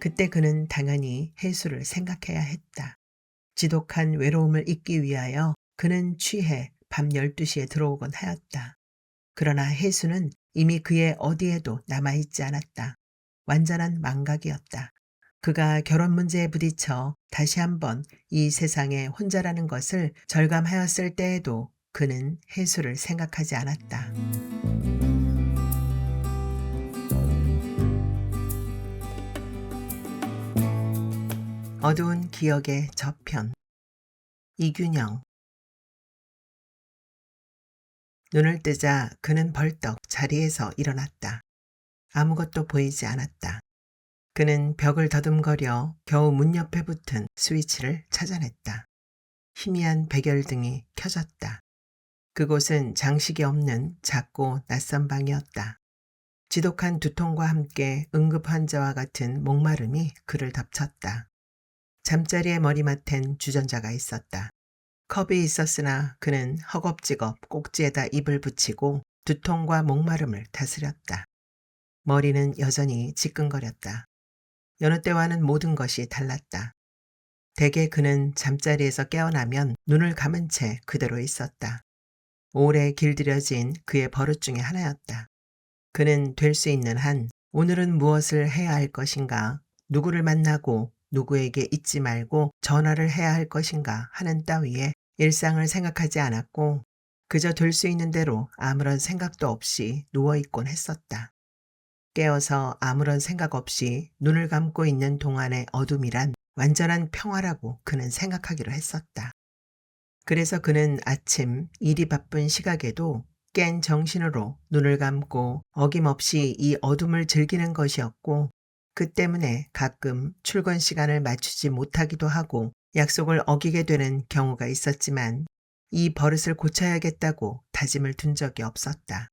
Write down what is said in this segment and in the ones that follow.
그때 그는 당연히 해수를 생각해야 했다. 지독한 외로움을 잊기 위하여 그는 취해 밤 12시에 들어오곤 하였다. 그러나 해수는 이미 그의 어디에도 남아있지 않았다. 완전한 망각이었다. 그가 결혼 문제에 부딪혀 다시 한번 이 세상에 혼자라는 것을 절감하였을 때에도 그는 해수를 생각하지 않았다. 어두운 기억의 저편. 이균영. 눈을 뜨자 그는 벌떡 자리에서 일어났다. 아무것도 보이지 않았다. 그는 벽을 더듬거려 겨우 문 옆에 붙은 스위치를 찾아냈다. 희미한 백열등이 켜졌다. 그곳은 장식이 없는 작고 낯선 방이었다. 지독한 두통과 함께 응급 환자와 같은 목마름이 그를 덮쳤다. 잠자리에 머리맡엔 주전자가 있었다. 컵이 있었으나 그는 허겁지겁 꼭지에다 입을 붙이고 두통과 목마름을 다스렸다. 머리는 여전히 지끈거렸다. 여느 때와는 모든 것이 달랐다. 대개 그는 잠자리에서 깨어나면 눈을 감은 채 그대로 있었다. 오래 길들여진 그의 버릇 중에 하나였다. 그는 될 수 있는 한 오늘은 무엇을 해야 할 것인가, 누구를 만나고 누구에게 잊지 말고 전화를 해야 할 것인가 하는 따위에 일상을 생각하지 않았고 그저 될 수 있는 대로 아무런 생각도 없이 누워있곤 했었다. 깨어서 아무런 생각 없이 눈을 감고 있는 동안의 어둠이란 완전한 평화라고 그는 생각하기로 했었다. 그래서 그는 아침 일이 바쁜 시각에도 깬 정신으로 눈을 감고 어김없이 이 어둠을 즐기는 것이었고 그 때문에 가끔 출근 시간을 맞추지 못하기도 하고 약속을 어기게 되는 경우가 있었지만 이 버릇을 고쳐야겠다고 다짐을 둔 적이 없었다.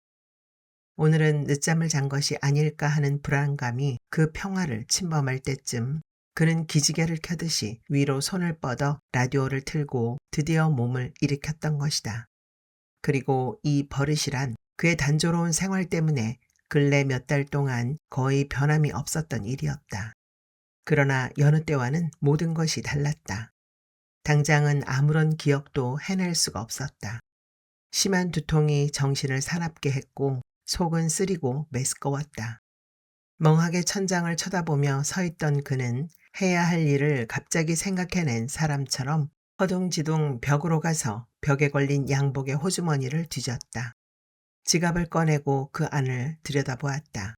오늘은 늦잠을 잔 것이 아닐까 하는 불안감이 그 평화를 침범할 때쯤 그는 기지개를 켜듯이 위로 손을 뻗어 라디오를 틀고 드디어 몸을 일으켰던 것이다. 그리고 이 버릇이란 그의 단조로운 생활 때문에 근래 몇 달 동안 거의 변함이 없었던 일이었다. 그러나 여느 때와는 모든 것이 달랐다. 당장은 아무런 기억도 해낼 수가 없었다. 심한 두통이 정신을 사납게 했고 속은 쓰리고 메스꺼웠다. 멍하게 천장을 쳐다보며 서 있던 그는 해야 할 일을 갑자기 생각해낸 사람처럼 허둥지둥 벽으로 가서 벽에 걸린 양복의 호주머니를 뒤졌다. 지갑을 꺼내고 그 안을 들여다보았다.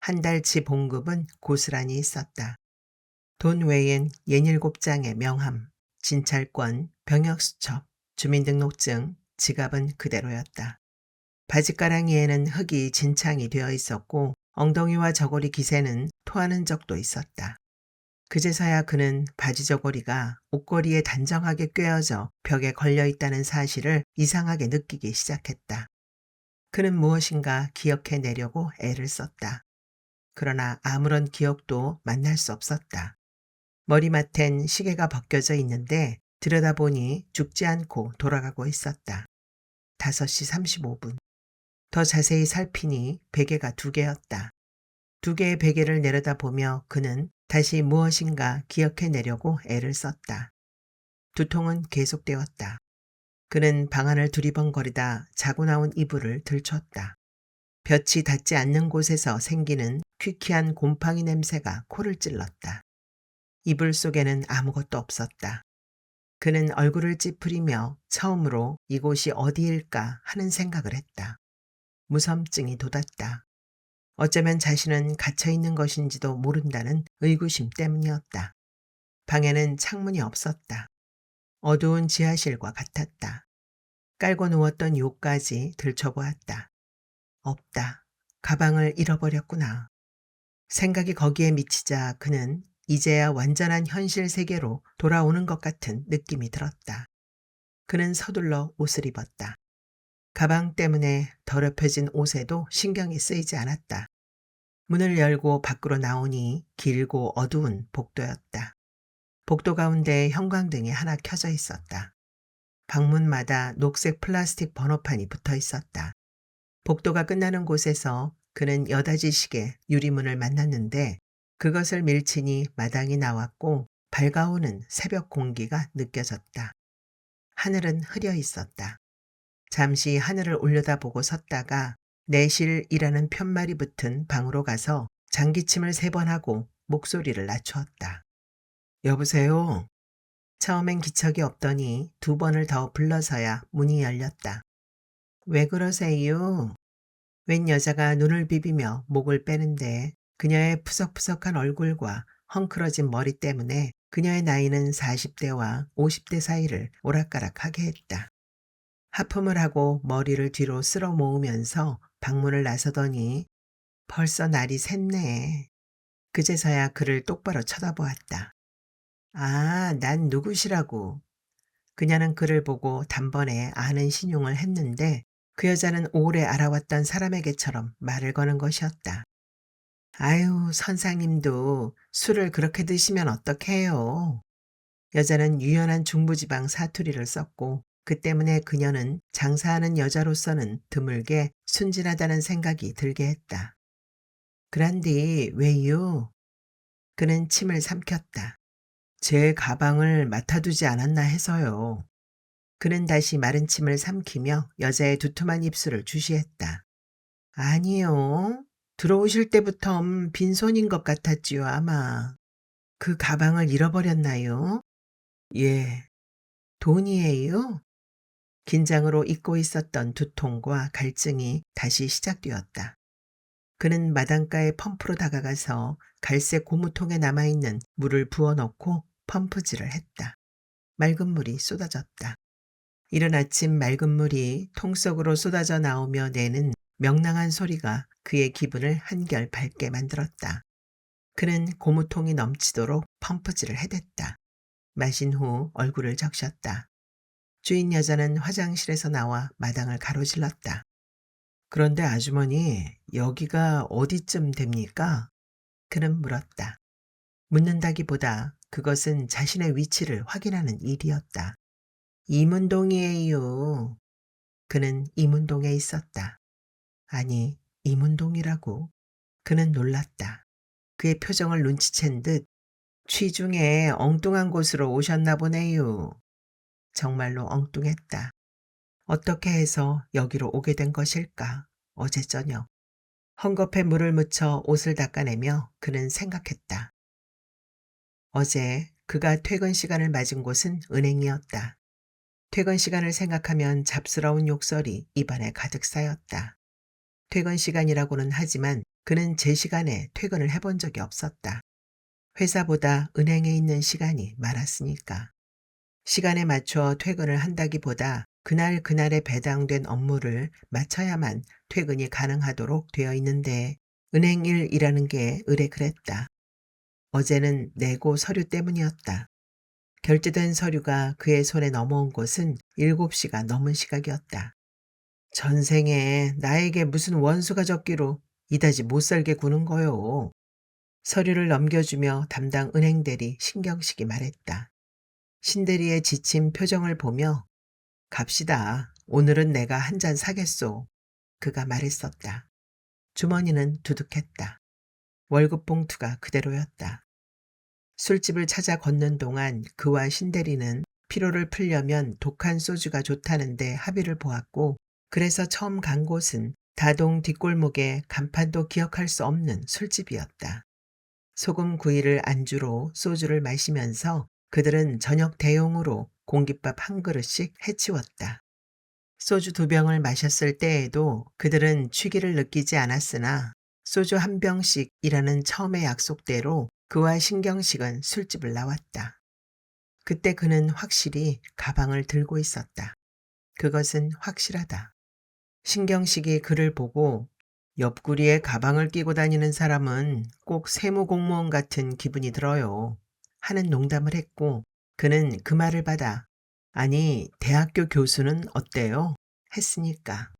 한 달치 봉급은 고스란히 있었다. 돈 외엔 67장의 명함, 진찰권, 병역수첩, 주민등록증, 지갑은 그대로였다. 바지가랑이에는 흙이 진창이 되어 있었고 엉덩이와 저고리 기세는 토하는 적도 있었다. 그제서야 그는 바지 저고리가 옷걸이에 단정하게 꿰어져 벽에 걸려 있다는 사실을 이상하게 느끼기 시작했다. 그는 무엇인가 기억해내려고 애를 썼다. 그러나 아무런 기억도 만날 수 없었다. 머리맡엔 시계가 벗겨져 있는데 들여다보니 죽지 않고 돌아가고 있었다. 5시 35분. 더 자세히 살피니 베개가 2개였다. 2개의 베개를 내려다보며 그는 다시 무엇인가 기억해내려고 애를 썼다. 두통은 계속되었다. 그는 방 안을 두리번거리다 자고 나온 이불을 들췄다. 볕이 닿지 않는 곳에서 생기는 퀴퀴한 곰팡이 냄새가 코를 찔렀다. 이불 속에는 아무것도 없었다. 그는 얼굴을 찌푸리며 처음으로 이곳이 어디일까 하는 생각을 했다. 무섬증이 돋았다. 어쩌면 자신은 갇혀있는 것인지도 모른다는 의구심 때문이었다. 방에는 창문이 없었다. 어두운 지하실과 같았다. 깔고 누웠던 욕까지 들춰보았다. 없다. 가방을 잃어버렸구나. 생각이 거기에 미치자 그는 이제야 완전한 현실 세계로 돌아오는 것 같은 느낌이 들었다. 그는 서둘러 옷을 입었다. 가방 때문에 더럽혀진 옷에도 신경이 쓰이지 않았다. 문을 열고 밖으로 나오니 길고 어두운 복도였다. 복도 가운데 형광등이 하나 켜져 있었다. 방문마다 녹색 플라스틱 번호판이 붙어 있었다. 복도가 끝나는 곳에서 그는 여닫이식의 유리문을 만났는데 그것을 밀치니 마당이 나왔고 밝아오는 새벽 공기가 느껴졌다. 하늘은 흐려 있었다. 잠시 하늘을 올려다보고 섰다가 내실이라는 편말이 붙은 방으로 가서 장기침을 3번 하고 목소리를 낮추었다. 여보세요? 처음엔 기척이 없더니 2번을 더 불러서야 문이 열렸다. 왜 그러세요? 웬 여자가 눈을 비비며 목을 빼는데 그녀의 푸석푸석한 얼굴과 헝클어진 머리 때문에 그녀의 나이는 40대와 50대 사이를 오락가락하게 했다. 하품을 하고 머리를 뒤로 쓸어 모으면서 방문을 나서더니 벌써 날이 샜네. 그제서야 그를 똑바로 쳐다보았다. 아, 난 누구시라고. 그녀는 그를 보고 단번에 아는 신용을 했는데 그 여자는 오래 알아왔던 사람에게처럼 말을 거는 것이었다. 아유, 선상님도 술을 그렇게 드시면 어떡해요. 여자는 유연한 중부지방 사투리를 썼고 그 때문에 그녀는 장사하는 여자로서는 드물게 순진하다는 생각이 들게 했다. 그란디 왜요? 그는 침을 삼켰다. 제 가방을 맡아두지 않았나 해서요. 그는 다시 마른 침을 삼키며 여자의 두툼한 입술을 주시했다. 아니요. 들어오실 때부터 빈손인 것 같았지요, 아마. 그 가방을 잃어버렸나요? 예. 돈이에요? 긴장으로 잊고 있었던 두통과 갈증이 다시 시작되었다. 그는 마당가의 펌프로 다가가서 갈색 고무통에 남아있는 물을 부어넣고 펌프질을 했다. 맑은 물이 쏟아졌다. 이른 아침 맑은 물이 통 속으로 쏟아져 나오며 내는 명랑한 소리가 그의 기분을 한결 밝게 만들었다. 그는 고무통이 넘치도록 펌프질을 해댔다. 마신 후 얼굴을 적셨다. 주인 여자는 화장실에서 나와 마당을 가로질렀다. 그런데 아주머니, 여기가 어디쯤 됩니까? 그는 물었다. 묻는다기보다 그것은 자신의 위치를 확인하는 일이었다. 이문동이에요. 그는 이문동에 있었다. 아니, 이문동이라고. 그는 놀랐다. 그의 표정을 눈치챈 듯 취중에 엉뚱한 곳으로 오셨나 보네요. 정말로 엉뚱했다. 어떻게 해서 여기로 오게 된 것일까? 어제 저녁. 헝겊에 물을 묻혀 옷을 닦아내며 그는 생각했다. 어제 그가 퇴근 시간을 맞은 곳은 은행이었다. 퇴근 시간을 생각하면 잡스러운 욕설이 입안에 가득 쌓였다. 퇴근 시간이라고는 하지만 그는 제 시간에 퇴근을 해본 적이 없었다. 회사보다 은행에 있는 시간이 많았으니까. 시간에 맞춰 퇴근을 한다기보다 그날 그날에 배당된 업무를 마쳐야만 퇴근이 가능하도록 되어 있는데 은행 일이라는 게 의례 그랬다. 어제는 내고 서류 때문이었다. 결제된 서류가 그의 손에 넘어온 것은 7시가 넘은 시각이었다. 전생에 나에게 무슨 원수가 적기로 이다지 못살게 구는 거요. 서류를 넘겨주며 담당 은행대리 신경식이 말했다. 신대리의 지친 표정을 보며 갑시다. 오늘은 내가 한 잔 사겠소. 그가 말했었다. 주머니는 두둑했다. 월급 봉투가 그대로였다. 술집을 찾아 걷는 동안 그와 신대리는 피로를 풀려면 독한 소주가 좋다는데 합의를 보았고 그래서 처음 간 곳은 다동 뒷골목의 간판도 기억할 수 없는 술집이었다. 소금 구이를 안주로 소주를 마시면서 그들은 저녁 대용으로 공깃밥 한 그릇씩 해치웠다. 소주 2병을 마셨을 때에도 그들은 취기를 느끼지 않았으나 소주 1병씩이라는 처음의 약속대로 그와 신경식은 술집을 나왔다. 그때 그는 확실히 가방을 들고 있었다. 그것은 확실하다. 신경식이 그를 보고 옆구리에 가방을 끼고 다니는 사람은 꼭 세무공무원 같은 기분이 들어요. 하는 농담을 했고 그는 그 말을 받아 아니 대학교 교수는 어때요? 했으니까.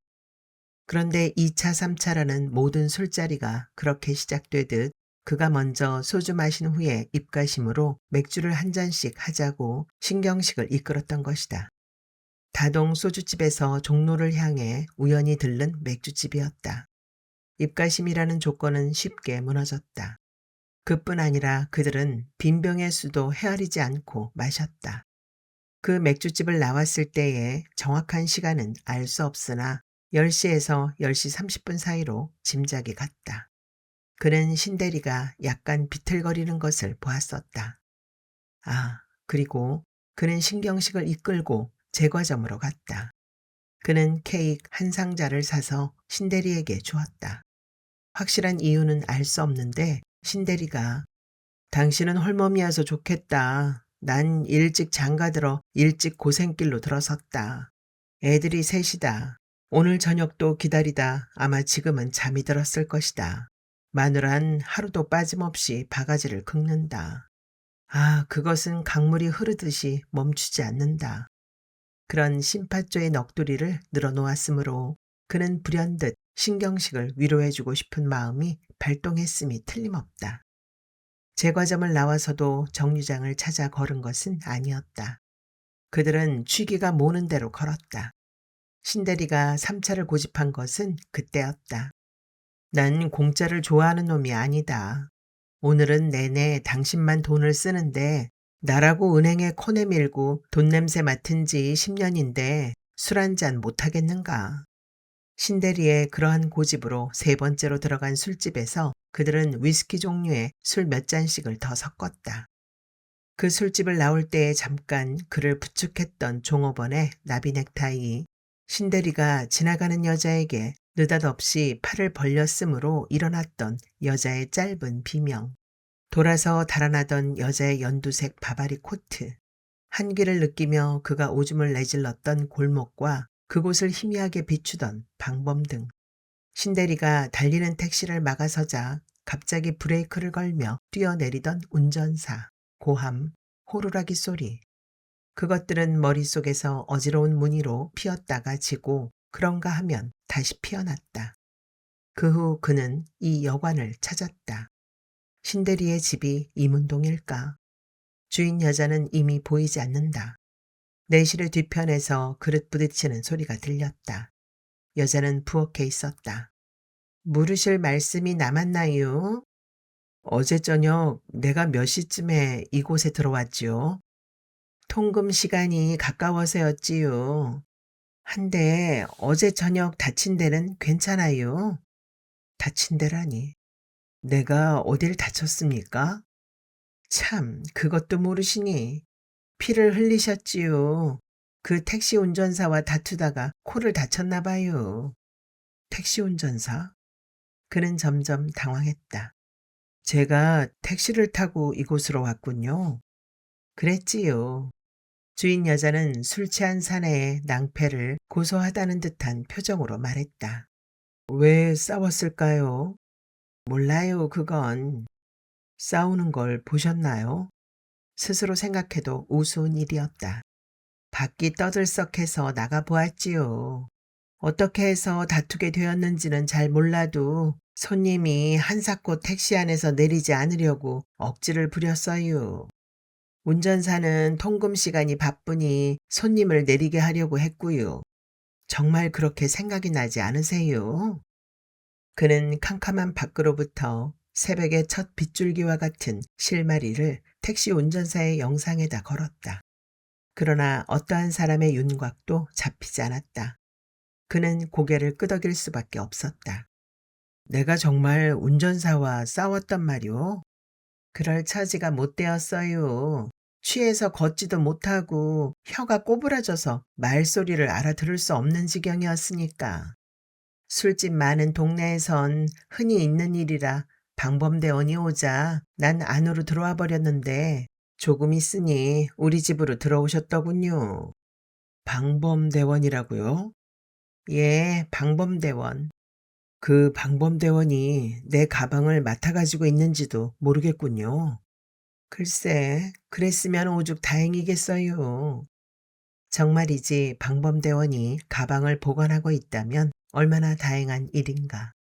그런데 2차 3차라는 모든 술자리가 그렇게 시작되듯 그가 먼저 소주 마신 후에 입가심으로 맥주를 한 잔씩 하자고 신경식을 이끌었던 것이다. 다동 소주집에서 종로를 향해 우연히 들른 맥주집이었다. 입가심이라는 조건은 쉽게 무너졌다. 그뿐 아니라 그들은 빈병의 수도 헤아리지 않고 마셨다. 그 맥주집을 나왔을 때의 정확한 시간은 알 수 없으나 10시에서 10시 30분 사이로 짐작이 갔다. 그는 신대리가 약간 비틀거리는 것을 보았었다. 아, 그리고 그는 신경식을 이끌고 제과점으로 갔다. 그는 케이크 한 상자를 사서 신대리에게 주었다. 확실한 이유는 알 수 없는데 신대리가 당신은 홀몸이어서 좋겠다. 난 일찍 장가들어 일찍 고생길로 들어섰다. 애들이 셋이다. 오늘 저녁도 기다리다 아마 지금은 잠이 들었을 것이다. 마누란 하루도 빠짐없이 바가지를 긁는다. 아, 그것은 강물이 흐르듯이 멈추지 않는다. 그런 심파조의 넋두리를 늘어놓았으므로 그는 불현듯 신경식을 위로해주고 싶은 마음이 발동했음이 틀림없다. 제과점을 나와서도 정류장을 찾아 걸은 것은 아니었다. 그들은 취기가 모는 대로 걸었다. 신대리가 3차를 고집한 것은 그때였다. 난 공짜를 좋아하는 놈이 아니다. 오늘은 내내 당신만 돈을 쓰는데 나라고 은행에 코 내밀고 돈 냄새 맡은 지 10년인데 술 한 잔 못하겠는가. 신대리의 그러한 고집으로 세 번째로 들어간 술집에서 그들은 위스키 종류의 술 몇 잔씩을 더 섞었다. 그 술집을 나올 때에 잠깐 그를 부축했던 종업원의 나비 넥타이, 신대리가 지나가는 여자에게 느닷없이 팔을 벌렸으므로 일어났던 여자의 짧은 비명, 돌아서 달아나던 여자의 연두색 바바리 코트, 한기를 느끼며 그가 오줌을 내질렀던 골목과 그곳을 희미하게 비추던 방범 등, 신대리가 달리는 택시를 막아서자 갑자기 브레이크를 걸며 뛰어내리던 운전사, 고함, 호루라기 소리, 그것들은 머릿속에서 어지러운 무늬로 피었다가 지고 그런가 하면 다시 피어났다. 그 후 그는 이 여관을 찾았다. 신대리의 집이 이문동일까? 주인 여자는 이미 보이지 않는다. 내실의 뒤편에서 그릇 부딪히는 소리가 들렸다. 여자는 부엌에 있었다. 물으실 말씀이 남았나요? 어제 저녁 내가 몇 시쯤에 이곳에 들어왔지요? 통금 시간이 가까워서였지요. 한데 어제 저녁 다친 데는 괜찮아요? 다친 데라니. 내가 어딜 다쳤습니까? 참, 그것도 모르시니. 피를 흘리셨지요. 그 택시 운전사와 다투다가 코를 다쳤나 봐요. 택시 운전사? 그는 점점 당황했다. 제가 택시를 타고 이곳으로 왔군요. 그랬지요. 주인 여자는 술 취한 사내의 낭패를 고소하다는 듯한 표정으로 말했다. 왜 싸웠을까요? 몰라요, 그건. 싸우는 걸 보셨나요? 스스로 생각해도 우스운 일이었다. 밖이 떠들썩해서 나가보았지요. 어떻게 해서 다투게 되었는지는 잘 몰라도 손님이 한사코 택시 안에서 내리지 않으려고 억지를 부렸어요. 운전사는 통금 시간이 바쁘니 손님을 내리게 하려고 했고요. 정말 그렇게 생각이 나지 않으세요? 그는 캄캄한 밖으로부터 새벽의 첫 빗줄기와 같은 실마리를 택시 운전사의 영상에다 걸었다. 그러나 어떠한 사람의 윤곽도 잡히지 않았다. 그는 고개를 끄덕일 수밖에 없었다. 내가 정말 운전사와 싸웠단 말이오? 그럴 처지가 못 되었어요. 취해서 걷지도 못하고 혀가 꼬부라져서 말소리를 알아들을 수 없는 지경이었으니까. 술집 많은 동네에선 흔히 있는 일이라 방범대원이 오자 난 안으로 들어와 버렸는데 조금 있으니 우리 집으로 들어오셨더군요. 방범대원이라고요? 예, 방범대원. 그 방범대원이 내 가방을 맡아가지고 있는지도 모르겠군요. 글쎄, 그랬으면 오죽 다행이겠어요. 정말이지 방범대원이 가방을 보관하고 있다면 얼마나 다행한 일인가.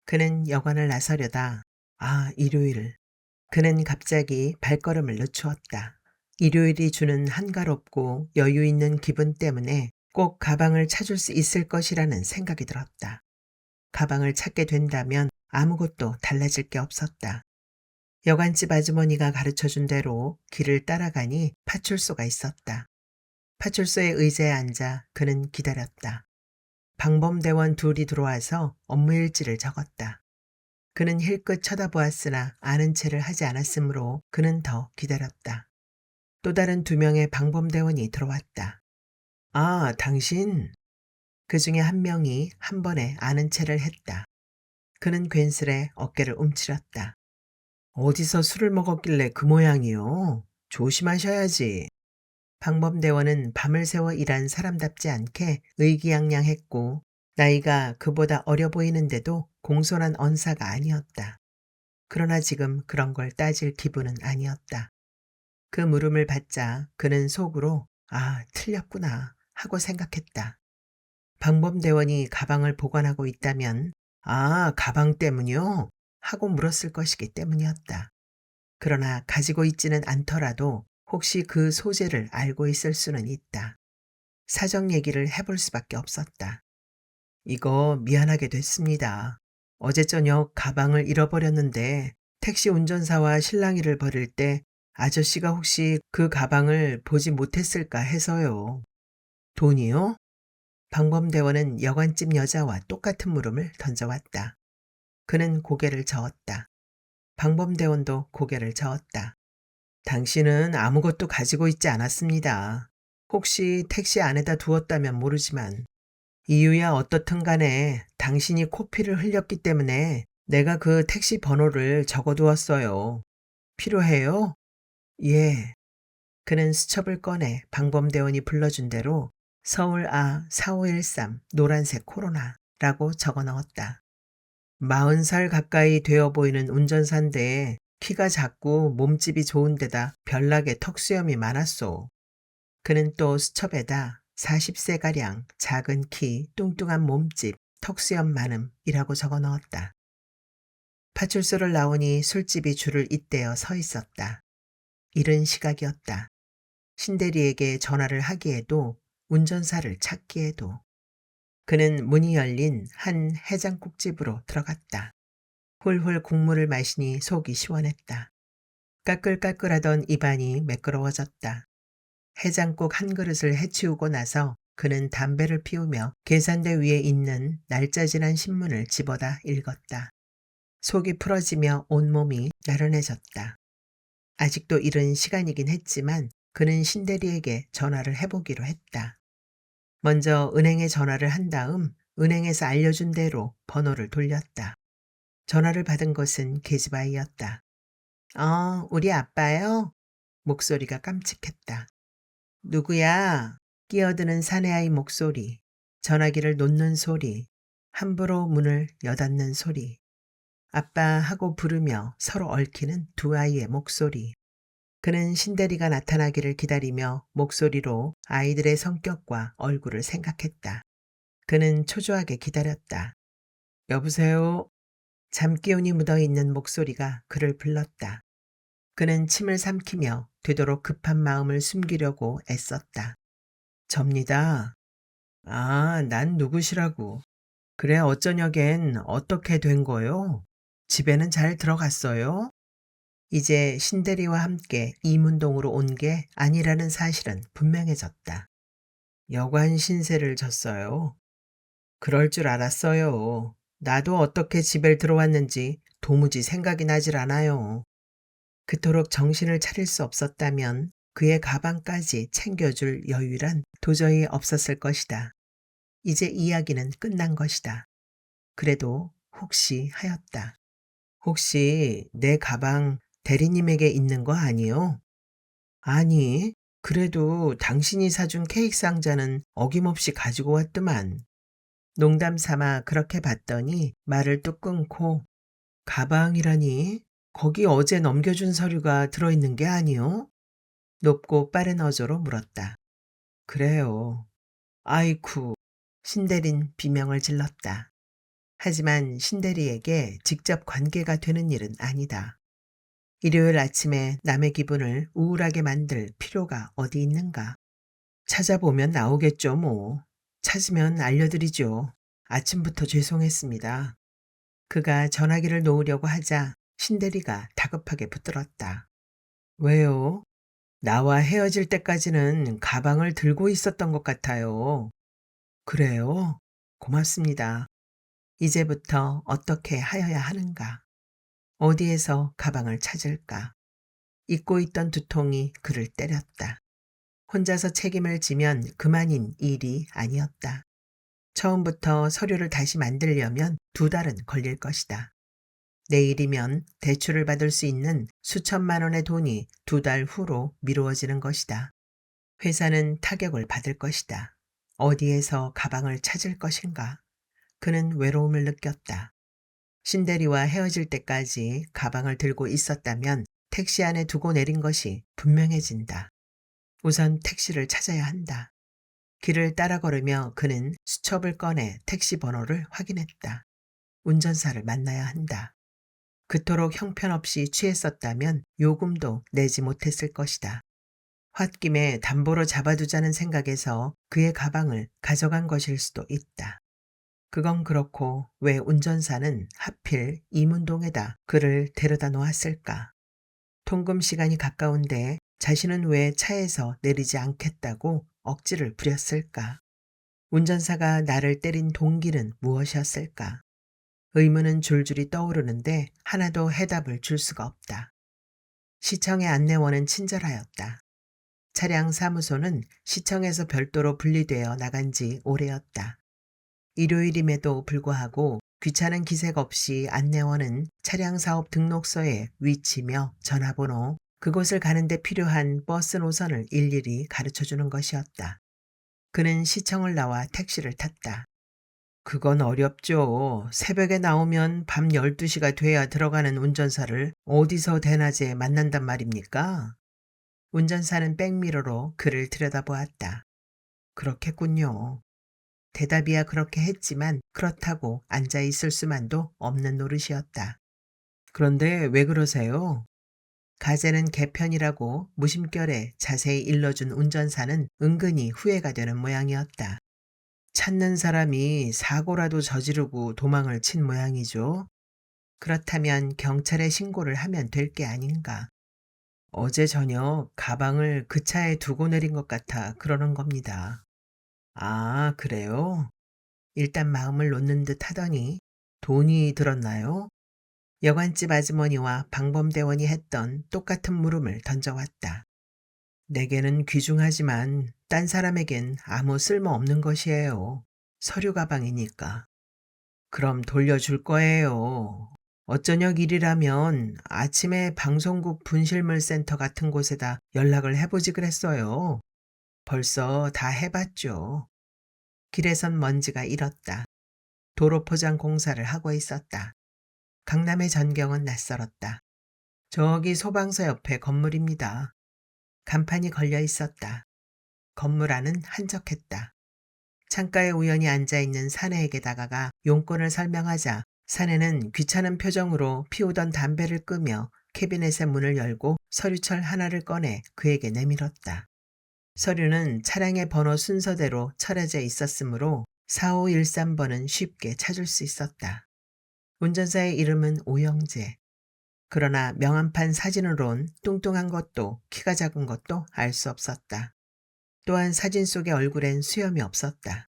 그는 여관을 나서려다 일요일. 그는 갑자기 발걸음을 늦추었다. 일요일이 주는 한가롭고 여유 있는 기분 때문에 꼭 가방을 찾을 수 있을 것이라는 생각이 들었다. 가방을 찾게 된다면 아무것도 달라질 게 없었다. 여관집 아주머니가 가르쳐준 대로 길을 따라가니 파출소가 있었다. 파출소의 의자에 앉아 그는 기다렸다. 방범대원 둘이 들어와서 업무 일지를 적었다. 그는 힐끗 쳐다보았으나 아는 체를 하지 않았으므로 그는 더 기다렸다. 또 다른 2명의 방범대원이 들어왔다. 아, 당신? 그 중에 한 명이 한 번에 아는 체를 했다. 그는 괜스레 어깨를 움츠렸다. 어디서 술을 먹었길래 그 모양이요? 조심하셔야지. 방범대원은 밤을 새워 일한 사람답지 않게 의기양양했고 나이가 그보다 어려 보이는데도 공손한 언사가 아니었다. 그러나 지금 그런 걸 따질 기분은 아니었다. 그 물음을 받자 그는 속으로 아, 틀렸구나 하고 생각했다. 방범대원이 가방을 보관하고 있다면 아, 가방 때문이요? 하고 물었을 것이기 때문이었다. 그러나 가지고 있지는 않더라도 혹시 그 소재를 알고 있을 수는 있다. 사정 얘기를 해볼 수밖에 없었다. 이거 미안하게 됐습니다. 어제 저녁 가방을 잃어버렸는데 택시 운전사와 실랑이를 벌일 때 아저씨가 혹시 그 가방을 보지 못했을까 해서요. 돈이요? 방범대원은 여관집 여자와 똑같은 물음을 던져왔다. 그는 고개를 저었다. 방범대원도 고개를 저었다. 당신은 아무것도 가지고 있지 않았습니다. 혹시 택시 안에다 두었다면 모르지만 이유야 어떻든 간에 당신이 코피를 흘렸기 때문에 내가 그 택시 번호를 적어두었어요. 필요해요? 예. 그는 수첩을 꺼내 방범대원이 불러준 대로 서울 아 4513 노란색 코로나라고 적어 넣었다. 40살 가까이 되어 보이는 운전사인데 키가 작고 몸집이 좋은 데다 별나게 턱수염이 많았소. 그는 또 수첩에다 40세가량 작은 키, 뚱뚱한 몸집, 턱수염 많음이라고 적어 넣었다. 파출소를 나오니 술집이 줄을 잇대어 서 있었다. 이른 시각이었다. 신대리에게 전화를 하기에도 운전사를 찾기에도. 그는 문이 열린 한 해장국집으로 들어갔다. 훌훌 국물을 마시니 속이 시원했다. 까끌까끌하던 입안이 매끄러워졌다. 해장국 한 그릇을 해치우고 나서 그는 담배를 피우며 계산대 위에 있는 날짜 지난 신문을 집어다 읽었다. 속이 풀어지며 온몸이 나른해졌다. 아직도 이른 시간이긴 했지만 그는 신대리에게 전화를 해보기로 했다. 먼저 은행에 전화를 한 다음 은행에서 알려준 대로 번호를 돌렸다. 전화를 받은 것은 계집아이였다. 우리 아빠요? 목소리가 깜찍했다. 누구야? 끼어드는 사내아이 목소리, 전화기를 놓는 소리, 함부로 문을 여닫는 소리. 아빠 하고 부르며 서로 얽히는 2아이의 목소리. 그는 신대리가 나타나기를 기다리며 목소리로 아이들의 성격과 얼굴을 생각했다. 그는 초조하게 기다렸다. 여보세요? 잠기운이 묻어있는 목소리가 그를 불렀다. 그는 침을 삼키며 되도록 급한 마음을 숨기려고 애썼다. 접니다. 아, 난 누구시라고. 그래, 어쩌녁엔 어떻게 된 거요? 집에는 잘 들어갔어요? 이제 신대리와 함께 이문동으로 온 게 아니라는 사실은 분명해졌다. 여관 신세를 졌어요. 그럴 줄 알았어요. 나도 어떻게 집에 들어왔는지 도무지 생각이 나질 않아요. 그토록 정신을 차릴 수 없었다면 그의 가방까지 챙겨줄 여유란 도저히 없었을 것이다. 이제 이야기는 끝난 것이다. 그래도 혹시 하였다. 혹시 내 가방 대리님에게 있는 거 아니요? 아니, 그래도 당신이 사준 케이크 상자는 어김없이 가지고 왔더만. 농담 삼아 그렇게 봤더니 말을 뚝 끊고 가방이라니? 거기 어제 넘겨준 서류가 들어있는 게 아니요? 높고 빠른 어조로 물었다. 그래요. 아이쿠. 신대린 비명을 질렀다. 하지만 신대리에게 직접 관계가 되는 일은 아니다. 일요일 아침에 남의 기분을 우울하게 만들 필요가 어디 있는가. 찾아보면 나오겠죠 뭐. 찾으면 알려드리죠. 아침부터 죄송했습니다. 그가 전화기를 놓으려고 하자 신대리가 다급하게 붙들었다. 왜요? 나와 헤어질 때까지는 가방을 들고 있었던 것 같아요. 그래요? 고맙습니다. 이제부터 어떻게 하여야 하는가? 어디에서 가방을 찾을까? 잊고 있던 두통이 그를 때렸다. 혼자서 책임을 지면 그만인 일이 아니었다. 처음부터 서류를 다시 만들려면 2달은 걸릴 것이다. 내일이면 대출을 받을 수 있는 수천만 원의 돈이 2달 후로 미루어지는 것이다. 회사는 타격을 받을 것이다. 어디에서 가방을 찾을 것인가? 그는 외로움을 느꼈다. 신대리와 헤어질 때까지 가방을 들고 있었다면 택시 안에 두고 내린 것이 분명해진다. 우선 택시를 찾아야 한다. 길을 따라 걸으며 그는 수첩을 꺼내 택시 번호를 확인했다. 운전사를 만나야 한다. 그토록 형편없이 취했었다면 요금도 내지 못했을 것이다. 홧김에 담보로 잡아두자는 생각에서 그의 가방을 가져간 것일 수도 있다. 그건 그렇고 왜 운전사는 하필 이문동에다 그를 데려다 놓았을까? 통금 시간이 가까운데 자신은 왜 차에서 내리지 않겠다고 억지를 부렸을까? 운전사가 나를 때린 동기는 무엇이었을까? 의문은 줄줄이 떠오르는데 하나도 해답을 줄 수가 없다. 시청의 안내원은 친절하였다. 차량 사무소는 시청에서 별도로 분리되어 나간 지 오래였다. 일요일임에도 불구하고 귀찮은 기색 없이 안내원은 차량 사업 등록서에 위치며 전화번호, 그곳을 가는데 필요한 버스 노선을 일일이 가르쳐주는 것이었다. 그는 시청을 나와 택시를 탔다. 그건 어렵죠. 새벽에 나오면 밤 12시가 돼야 들어가는 운전사를 어디서 대낮에 만난단 말입니까? 운전사는 백미러로 그를 들여다보았다. 그렇겠군요. 대답이야 그렇게 했지만 그렇다고 앉아 있을 수만도 없는 노릇이었다. 그런데 왜 그러세요? 가재는 개편이라고 무심결에 자세히 일러준 운전사는 은근히 후회가 되는 모양이었다. 찾는 사람이 사고라도 저지르고 도망을 친 모양이죠. 그렇다면 경찰에 신고를 하면 될 게 아닌가. 어제 저녁 가방을 그 차에 두고 내린 것 같아 그러는 겁니다. 아, 그래요? 일단 마음을 놓는 듯 하더니 돈이 들었나요? 여관집 아주머니와 방범대원이 했던 똑같은 물음을 던져왔다. 내게는 귀중하지만 딴 사람에겐 아무 쓸모없는 것이에요. 서류 가방이니까. 그럼 돌려줄 거예요. 어쩌녁 일이라면 아침에 방송국 분실물센터 같은 곳에다 연락을 해보지 그랬어요. 벌써 다 해봤죠. 길에선 먼지가 일었다. 도로 포장 공사를 하고 있었다. 강남의 전경은 낯설었다. 저기 소방서 옆에 건물입니다. 간판이 걸려 있었다. 건물 안은 한적했다. 창가에 우연히 앉아있는 사내에게 다가가 용건을 설명하자 사내는 귀찮은 표정으로 피우던 담배를 끄며 캐비넷의 문을 열고 서류철 하나를 꺼내 그에게 내밀었다. 서류는 차량의 번호 순서대로 철해져 있었으므로 4513번은 쉽게 찾을 수 있었다. 운전사의 이름은 오영재. 그러나 명함판 사진으론 뚱뚱한 것도 키가 작은 것도 알 수 없었다. 또한 사진 속의 얼굴엔 수염이 없었다.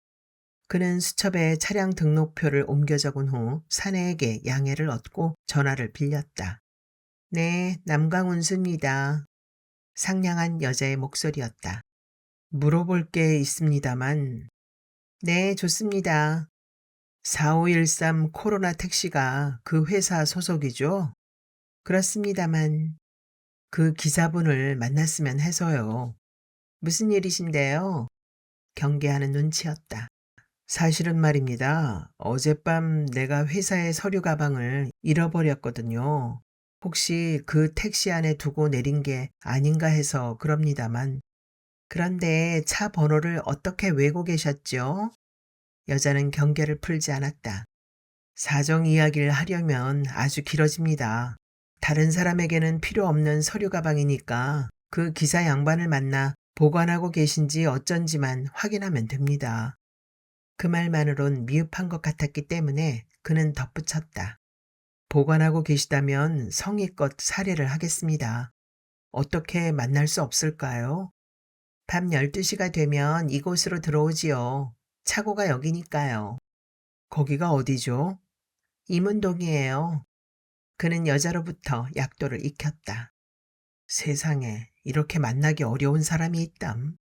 그는 수첩에 차량 등록표를 옮겨 적은 후 사내에게 양해를 얻고 전화를 빌렸다. 네, 남강운수입니다. 상냥한 여자의 목소리였다. 물어볼 게 있습니다만. 네, 좋습니다. 4513 코로나 택시가 그 회사 소속이죠? 그렇습니다만. 그 기사분을 만났으면 해서요. 무슨 일이신데요? 경계하는 눈치였다. 사실은 말입니다. 어젯밤 내가 회사의 서류 가방을 잃어버렸거든요. 혹시 그 택시 안에 두고 내린 게 아닌가 해서 그럽니다만. 그런데 차 번호를 어떻게 외고 계셨죠? 여자는 경계를 풀지 않았다. 사정 이야기를 하려면 아주 길어집니다. 다른 사람에게는 필요 없는 서류 가방이니까 그 기사 양반을 만나 보관하고 계신지 어쩐지만 확인하면 됩니다. 그 말만으론 미흡한 것 같았기 때문에 그는 덧붙였다. 보관하고 계시다면 성의껏 사례를 하겠습니다. 어떻게 만날 수 없을까요? 밤 12시가 되면 이곳으로 들어오지요. 차고가 여기니까요. 거기가 어디죠? 이문동이에요. 그는 여자로부터 약도를 익혔다. 세상에 이렇게 만나기 어려운 사람이 있담.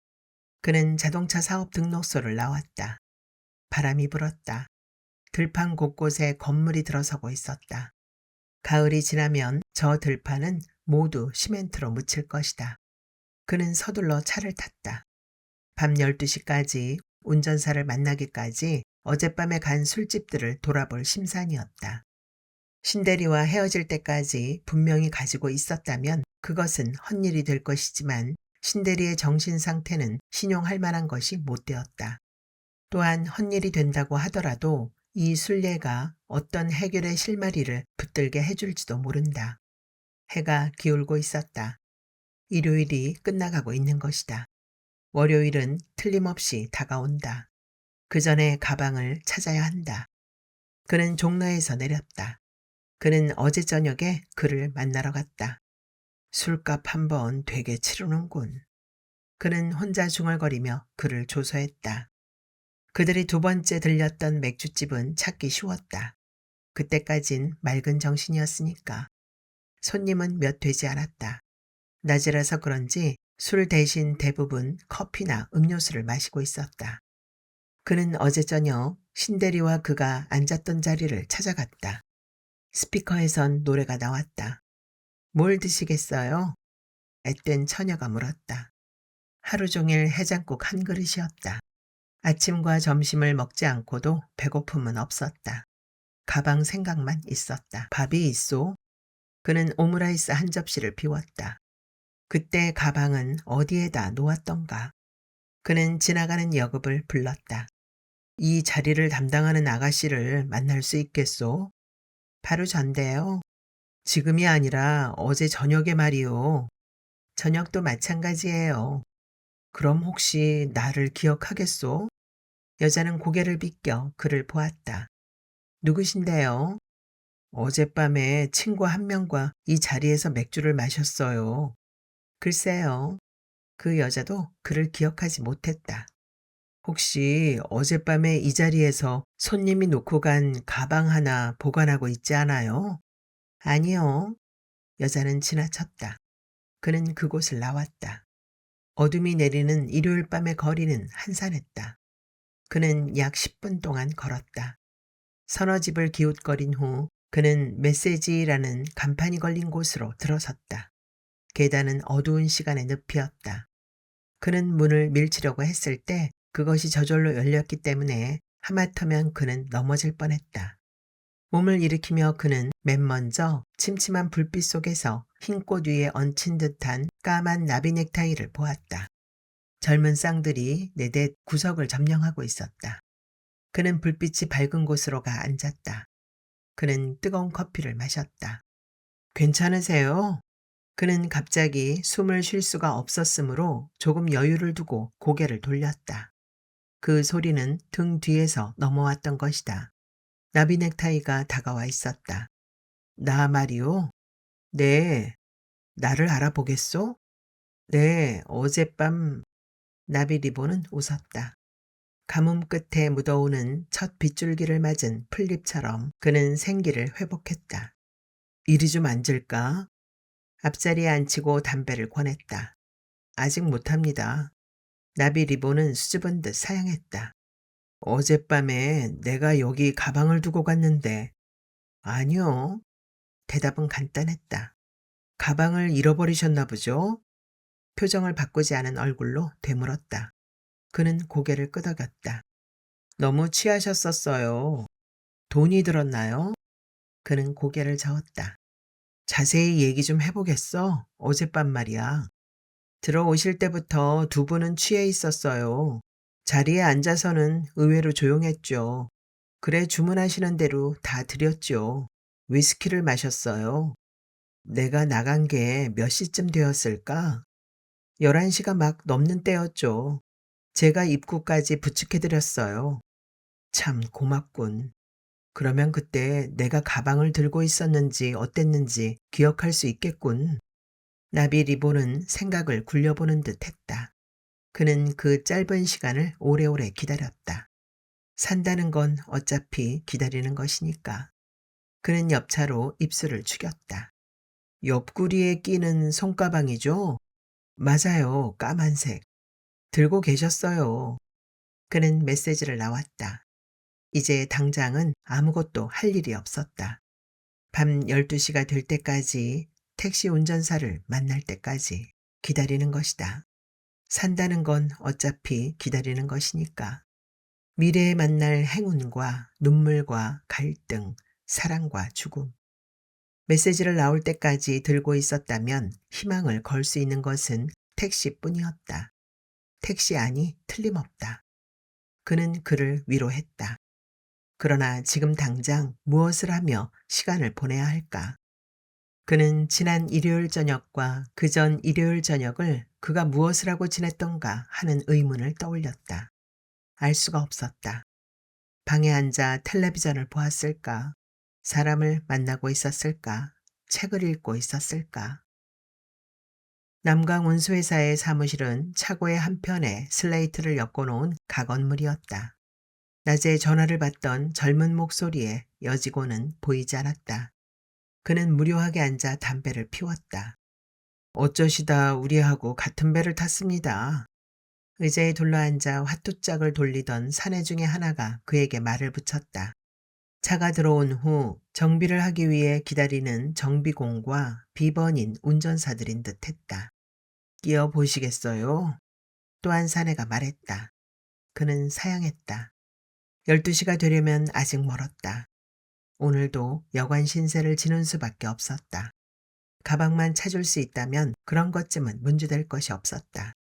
그는 자동차 사업 등록소를 나왔다. 바람이 불었다. 들판 곳곳에 건물이 들어서고 있었다. 가을이 지나면 저 들판은 모두 시멘트로 묻힐 것이다. 그는 서둘러 차를 탔다. 밤 12시까지 운전사를 만나기까지 어젯밤에 간 술집들을 돌아볼 심산이었다. 신대리와 헤어질 때까지 분명히 가지고 있었다면 그것은 헛일이 될 것이지만 신대리의 정신 상태는 신용할 만한 것이 못 되었다. 또한 헛일이 된다고 하더라도 이 순례가 어떤 해결의 실마리를 붙들게 해줄지도 모른다. 해가 기울고 있었다. 일요일이 끝나가고 있는 것이다. 월요일은 틀림없이 다가온다. 그 전에 가방을 찾아야 한다. 그는 종로에서 내렸다. 그는 어제 저녁에 그를 만나러 갔다. 술값 한 번 되게 치르는군. 그는 혼자 중얼거리며 그를 조소했다. 그들이 두 번째 들렸던 맥주집은 찾기 쉬웠다. 그때까진 맑은 정신이었으니까. 손님은 몇 되지 않았다. 낮이라서 그런지 술 대신 대부분 커피나 음료수를 마시고 있었다. 그는 어제 저녁 신대리와 그가 앉았던 자리를 찾아갔다. 스피커에선 노래가 나왔다. 뭘 드시겠어요? 앳된 처녀가 물었다. 하루 종일 해장국 한 그릇이었다. 아침과 점심을 먹지 않고도 배고픔은 없었다. 가방 생각만 있었다. 밥이 있소? 그는 오므라이스 한 접시를 비웠다. 그때 가방은 어디에다 놓았던가. 그는 지나가는 여급을 불렀다. 이 자리를 담당하는 아가씨를 만날 수 있겠소? 바로 전데요. 지금이 아니라 어제 저녁에 말이요. 저녁도 마찬가지예요. 그럼 혹시 나를 기억하겠소? 여자는 고개를 비껴 그를 보았다. 누구신데요? 어젯밤에 친구 한 명과 이 자리에서 맥주를 마셨어요. 글쎄요. 그 여자도 그를 기억하지 못했다. 혹시 어젯밤에 이 자리에서 손님이 놓고 간 가방 하나 보관하고 있지 않아요? 아니요. 여자는 지나쳤다. 그는 그곳을 나왔다. 어둠이 내리는 일요일 밤의 거리는 한산했다. 그는 약 10분 동안 걸었다. 서너 집을 기웃거린 후 그는 메시지라는 간판이 걸린 곳으로 들어섰다. 계단은 어두운 시간의 늪이었다. 그는 문을 밀치려고 했을 때 그것이 저절로 열렸기 때문에 하마터면 그는 넘어질 뻔했다. 몸을 일으키며 그는 맨 먼저 침침한 불빛 속에서 흰 꽃 위에 얹힌 듯한 까만 나비 넥타이를 보았다. 젊은 쌍들이 내댓 구석을 점령하고 있었다. 그는 불빛이 밝은 곳으로 가 앉았다. 그는 뜨거운 커피를 마셨다. 괜찮으세요? 그는 갑자기 숨을 쉴 수가 없었으므로 조금 여유를 두고 고개를 돌렸다. 그 소리는 등 뒤에서 넘어왔던 것이다. 나비 넥타이가 다가와 있었다. 나 말이요? 네. 나를 알아보겠소? 네, 어젯밤. 나비 리본은 웃었다. 가뭄 끝에 묻어오는 첫 빗줄기를 맞은 풀잎처럼 그는 생기를 회복했다. 이리 좀 앉을까? 앞자리에 앉히고 담배를 권했다. 아직 못합니다. 나비 리본은 수줍은 듯 사양했다. 어젯밤에 내가 여기 가방을 두고 갔는데. 아니요. 대답은 간단했다. 가방을 잃어버리셨나 보죠? 표정을 바꾸지 않은 얼굴로 되물었다. 그는 고개를 끄덕였다. 너무 취하셨었어요. 돈이 들었나요? 그는 고개를 저었다. 자세히 얘기 좀 해보겠어. 어젯밤 말이야. 들어오실 때부터 두 분은 취해 있었어요. 자리에 앉아서는 의외로 조용했죠. 그래 주문하시는 대로 다 드렸죠. 위스키를 마셨어요. 내가 나간 게 몇 시쯤 되었을까? 11시가 막 넘는 때였죠. 제가 입구까지 부축해드렸어요. 참 고맙군. 그러면 그때 내가 가방을 들고 있었는지 어땠는지 기억할 수 있겠군. 나비 리보는 생각을 굴려보는 듯 했다. 그는 그 짧은 시간을 오래오래 기다렸다. 산다는 건 어차피 기다리는 것이니까. 그는 옆차로 입술을 죽였다. 옆구리에 끼는 손가방이죠? 맞아요. 까만색. 들고 계셨어요. 그는 메시지를 나왔다. 이제 당장은 아무것도 할 일이 없었다. 밤 12시가 될 때까지, 택시 운전사를 만날 때까지 기다리는 것이다. 산다는 건 어차피 기다리는 것이니까. 미래에 만날 행운과 눈물과 갈등, 사랑과 죽음. 메시지를 나올 때까지 들고 있었다면 희망을 걸 수 있는 것은 택시뿐이었다. 택시 안이 틀림없다. 그는 그를 위로했다. 그러나 지금 당장 무엇을 하며 시간을 보내야 할까? 그는 지난 일요일 저녁과 그전 일요일 저녁을 그가 무엇을 하고 지냈던가 하는 의문을 떠올렸다. 알 수가 없었다. 방에 앉아 텔레비전을 보았을까? 사람을 만나고 있었을까? 책을 읽고 있었을까? 남강 운수회사의 사무실은 차고의 한편에 슬레이트를 엮어놓은 가건물이었다. 낮에 전화를 받던 젊은 목소리의 여직원은 보이지 않았다. 그는 무료하게 앉아 담배를 피웠다. 어쩌시다 우리하고 같은 배를 탔습니다. 의자에 둘러앉아 화투짝을 돌리던 사내 중에 하나가 그에게 말을 붙였다. 차가 들어온 후 정비를 하기 위해 기다리는 정비공과 비번인 운전사들인 듯했다. 끼어 보시겠어요? 또 한 사내가 말했다. 그는 사양했다. 12시가 되려면 아직 멀었다. 오늘도 여관 신세를 지는 수밖에 없었다. 가방만 찾을 수 있다면 그런 것쯤은 문제될 것이 없었다.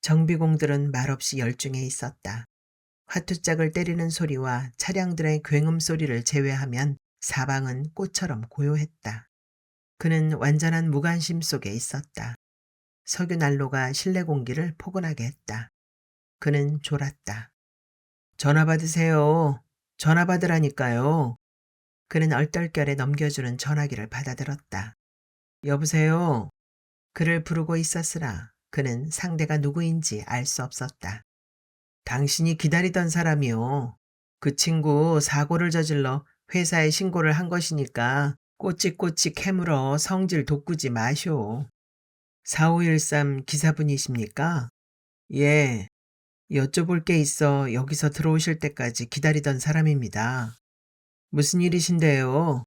정비공들은 말없이 열중해 있었다. 화투짝을 때리는 소리와 차량들의 굉음 소리를 제외하면 사방은 꽃처럼 고요했다. 그는 완전한 무관심 속에 있었다. 석유 난로가 실내 공기를 포근하게 했다. 그는 졸았다. 전화 받으세요. 전화 받으라니까요. 그는 얼떨결에 넘겨주는 전화기를 받아들었다. 여보세요. 그를 부르고 있었으나 그는 상대가 누구인지 알 수 없었다. 당신이 기다리던 사람이요. 그 친구 사고를 저질러 회사에 신고를 한 것이니까 꼬치꼬치 캐물어 성질 돋구지 마쇼. 4513 기사분이십니까? 예. 여쭤볼 게 있어 여기서 들어오실 때까지 기다리던 사람입니다. 무슨 일이신데요?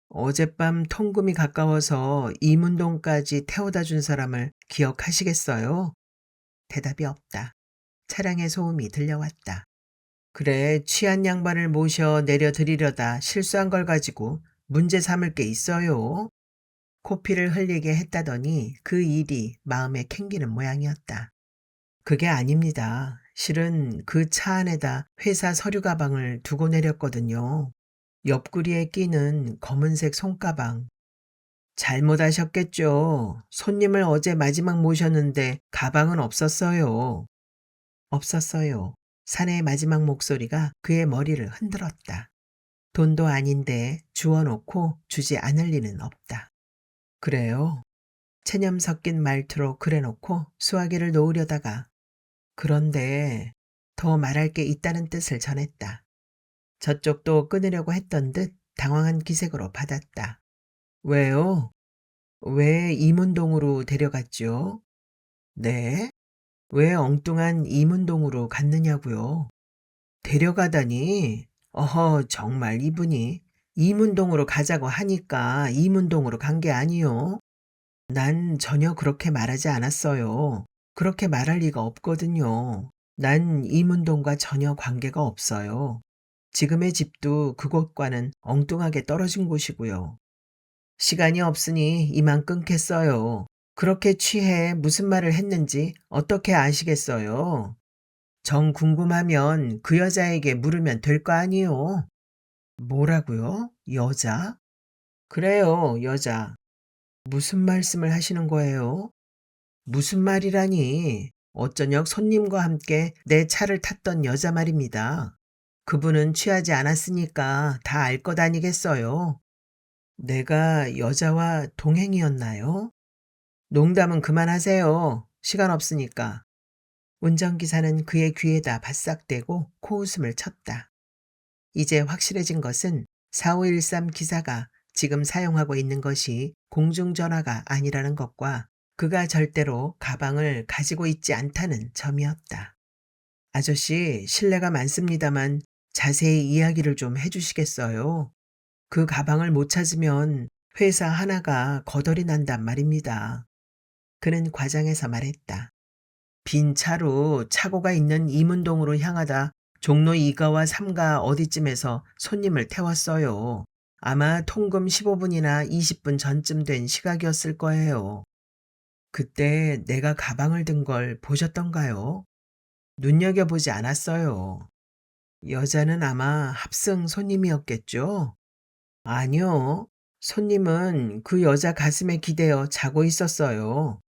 어젯밤 통금이 가까워서 이문동까지 태워다 준 사람을 기억하시겠어요? 대답이 없다. 차량의 소음이 들려왔다. 그래, 취한 양반을 모셔 내려드리려다 실수한 걸 가지고 문제 삼을 게 있어요. 코피를 흘리게 했다더니 그 일이 마음에 캥기는 모양이었다. 그게 아닙니다. 실은 그 차 안에다 회사 서류 가방을 두고 내렸거든요. 옆구리에 끼는 검은색 손가방. 잘못하셨겠죠. 손님을 어제 마지막 모셨는데 가방은 없었어요. 없었어요. 사내의 마지막 목소리가 그의 머리를 흔들었다. 돈도 아닌데 주워놓고 주지 않을 리는 없다. 그래요? 체념 섞인 말투로 그래놓고 수화기를 놓으려다가 그런데 더 말할 게 있다는 뜻을 전했다. 저쪽도 끊으려고 했던 듯 당황한 기색으로 받았다. 왜요? 왜 이문동으로 데려갔죠? 네? 왜 엉뚱한 이문동으로 갔느냐고요? 데려가다니? 어허, 정말 이분이 이문동으로 가자고 하니까 이문동으로 간 게 아니요. 난 전혀 그렇게 말하지 않았어요. 그렇게 말할 리가 없거든요. 난 이문동과 전혀 관계가 없어요. 지금의 집도 그곳과는 엉뚱하게 떨어진 곳이고요. 시간이 없으니 이만 끊겠어요. 그렇게 취해 무슨 말을 했는지 어떻게 아시겠어요? 정 궁금하면 그 여자에게 물으면 될 거 아니요. 뭐라고요? 여자? 그래요, 여자. 무슨 말씀을 하시는 거예요? 무슨 말이라니? 어쩌녁 손님과 함께 내 차를 탔던 여자 말입니다. 그분은 취하지 않았으니까 다 알 것 아니겠어요. 내가 여자와 동행이었나요? 농담은 그만하세요. 시간 없으니까. 운전기사는 그의 귀에다 바싹 대고 코웃음을 쳤다. 이제 확실해진 것은 4513 기사가 지금 사용하고 있는 것이 공중전화가 아니라는 것과 그가 절대로 가방을 가지고 있지 않다는 점이었다. 아저씨, 실례가 많습니다만 자세히 이야기를 좀 해주시겠어요? 그 가방을 못 찾으면 회사 하나가 거덜이 난단 말입니다. 그는 과장해서 말했다. 빈 차로 차고가 있는 이문동으로 향하다 종로 2가와 3가 어디쯤에서 손님을 태웠어요. 아마 통금 15분이나 20분 전쯤 된 시각이었을 거예요. 그때 내가 가방을 든 걸 보셨던가요? 눈여겨보지 않았어요. 여자는 아마 합승 손님이었겠죠? 아니요. 손님은 그 여자 가슴에 기대어 자고 있었어요.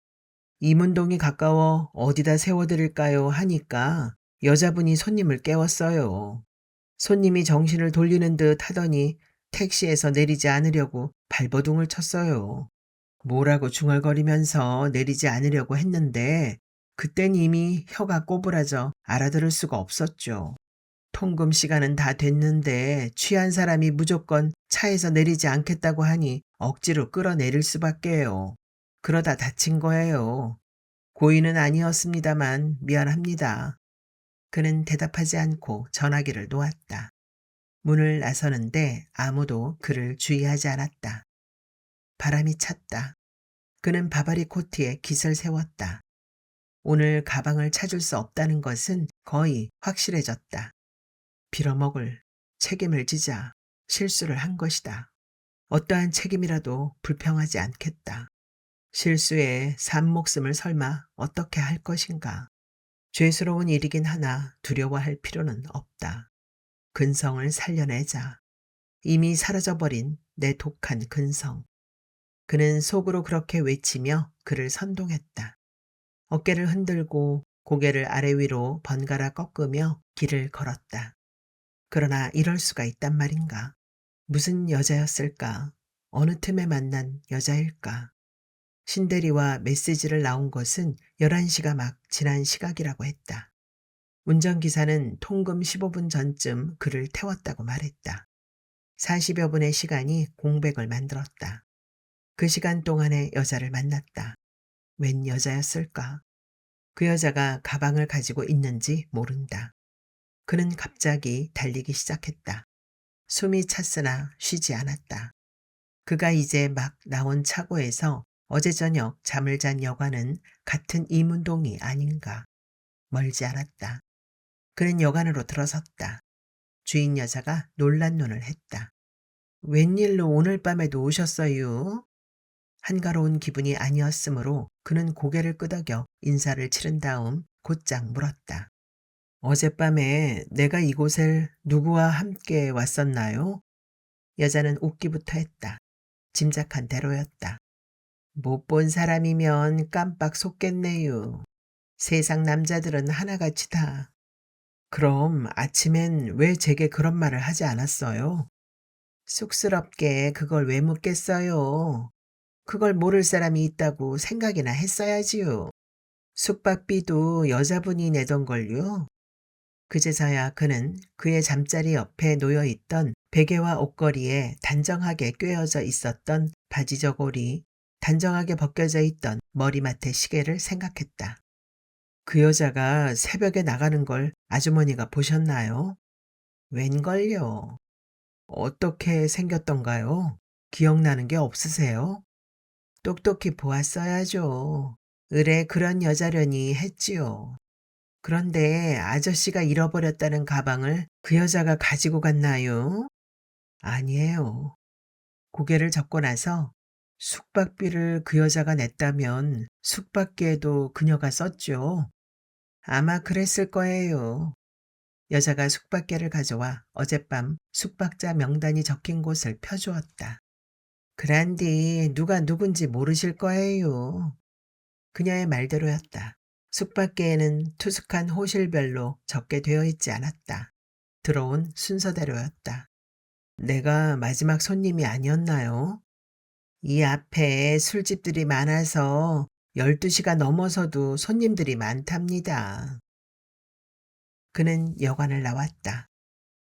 이문동이 가까워 어디다 세워드릴까요? 하니까 여자분이 손님을 깨웠어요. 손님이 정신을 돌리는 듯 하더니 택시에서 내리지 않으려고 발버둥을 쳤어요. 뭐라고 중얼거리면서 내리지 않으려고 했는데 그땐 이미 혀가 꼬부라져 알아들을 수가 없었죠. 통금 시간은 다 됐는데 취한 사람이 무조건 차에서 내리지 않겠다고 하니 억지로 끌어내릴 수밖에요. 그러다 다친 거예요. 고의는 아니었습니다만 미안합니다. 그는 대답하지 않고 전화기를 놓았다. 문을 나서는데 아무도 그를 주의하지 않았다. 바람이 찼다. 그는 바바리 코트에 깃을 세웠다. 오늘 가방을 찾을 수 없다는 것은 거의 확실해졌다. 빌어먹을 책임을 지자 실수를 한 것이다. 어떠한 책임이라도 불평하지 않겠다. 실수에 산 목숨을 설마 어떻게 할 것인가. 죄스러운 일이긴 하나 두려워할 필요는 없다. 근성을 살려내자. 이미 사라져버린 내 독한 근성. 그는 속으로 그렇게 외치며 그를 선동했다. 어깨를 흔들고 고개를 아래 위로 번갈아 꺾으며 길을 걸었다. 그러나 이럴 수가 있단 말인가. 무슨 여자였을까? 어느 틈에 만난 여자일까? 신대리와 메시지를 나온 것은 11시가 막 지난 시각이라고 했다. 운전기사는 통금 15분 전쯤 그를 태웠다고 말했다. 40여 분의 시간이 공백을 만들었다. 그 시간 동안에 여자를 만났다. 웬 여자였을까? 그 여자가 가방을 가지고 있는지 모른다. 그는 갑자기 달리기 시작했다. 숨이 찼으나 쉬지 않았다. 그가 이제 막 나온 차고에서 어제 저녁 잠을 잔 여관은 같은 이문동이 아닌가. 멀지 않았다. 그는 여관으로 들어섰다. 주인 여자가 놀란 눈을 했다. 웬일로 오늘 밤에도 오셨어요? 한가로운 기분이 아니었으므로 그는 고개를 끄덕여 인사를 치른 다음 곧장 물었다. 어젯밤에 내가 이곳을 누구와 함께 왔었나요? 여자는 웃기부터 했다. 짐작한 대로였다. 못 본 사람이면 깜빡 속겠네요. 세상 남자들은 하나같이 다. 그럼 아침엔 왜 제게 그런 말을 하지 않았어요? 쑥스럽게 그걸 왜 묻겠어요? 그걸 모를 사람이 있다고 생각이나 했어야지요. 숙박비도 여자분이 내던 걸요. 그제서야 그는 그의 잠자리 옆에 놓여 있던 베개와 옷걸이에 단정하게 꿰어져 있었던 바지 저고리, 단정하게 벗겨져 있던 머리맡의 시계를 생각했다. 그 여자가 새벽에 나가는 걸 아주머니가 보셨나요? 웬걸요? 어떻게 생겼던가요? 기억나는 게 없으세요? 똑똑히 보았어야죠. 의뢰 그런 여자려니 했지요. 그런데 아저씨가 잃어버렸다는 가방을 그 여자가 가지고 갔나요? 아니에요. 고개를 젓고 나서 숙박비를 그 여자가 냈다면 숙박비에도 그녀가 썼죠. 아마 그랬을 거예요. 여자가 숙박계를 가져와 어젯밤 숙박자 명단이 적힌 곳을 펴주었다. 그란디 누가 누군지 모르실 거예요. 그녀의 말대로였다. 숙박계에는 투숙한 호실별로 적게 되어 있지 않았다. 들어온 순서대로였다. 내가 마지막 손님이 아니었나요? 이 앞에 술집들이 많아서 12시가 넘어서도 손님들이 많답니다. 그는 여관을 나왔다.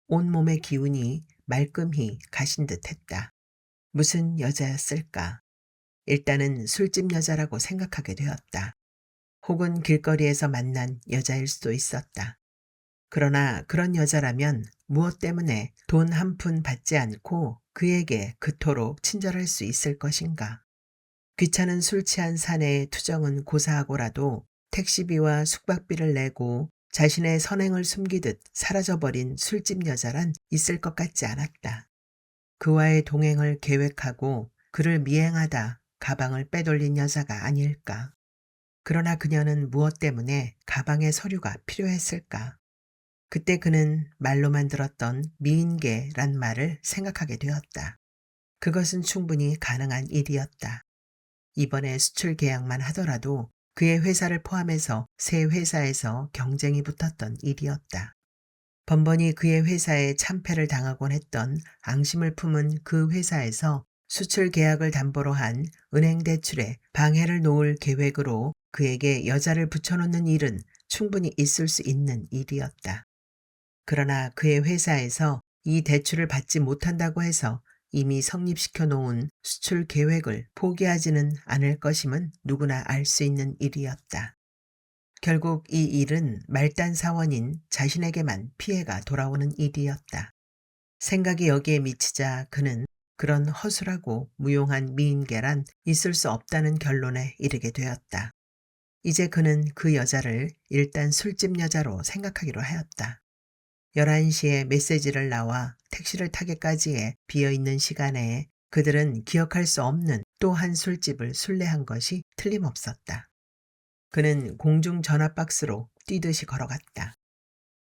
온몸의 기운이 말끔히 가신 듯했다. 무슨 여자였을까? 일단은 술집 여자라고 생각하게 되었다. 혹은 길거리에서 만난 여자일 수도 있었다. 그러나 그런 여자라면 무엇 때문에 돈 한 푼 받지 않고 그에게 그토록 친절할 수 있을 것인가? 귀찮은 술 취한 사내의 투정은 고사하고라도 택시비와 숙박비를 내고 자신의 선행을 숨기듯 사라져버린 술집 여자란 있을 것 같지 않았다. 그와의 동행을 계획하고 그를 미행하다 가방을 빼돌린 여자가 아닐까. 그러나 그녀는 무엇 때문에 가방에 서류가 필요했을까? 그때 그는 말로만 들었던 미인계란 말을 생각하게 되었다. 그것은 충분히 가능한 일이었다. 이번에 수출 계약만 하더라도 그의 회사를 포함해서 새 회사에서 경쟁이 붙었던 일이었다. 번번이 그의 회사에 참패를 당하곤 했던 앙심을 품은 그 회사에서 수출 계약을 담보로 한 은행 대출에 방해를 놓을 계획으로 그에게 여자를 붙여놓는 일은 충분히 있을 수 있는 일이었다. 그러나 그의 회사에서 이 대출을 받지 못한다고 해서 이미 성립시켜 놓은 수출 계획을 포기하지는 않을 것임은 누구나 알 수 있는 일이었다. 결국 이 일은 말단 사원인 자신에게만 피해가 돌아오는 일이었다. 생각이 여기에 미치자 그는 그런 허술하고 무용한 미인계란 있을 수 없다는 결론에 이르게 되었다. 이제 그는 그 여자를 일단 술집 여자로 생각하기로 하였다. 11시에 메시지를 나와 택시를 타기까지의 비어있는 시간에 그들은 기억할 수 없는 또 한 술집을 순례한 것이 틀림없었다. 그는 공중 전화 박스로 뛰듯이 걸어갔다.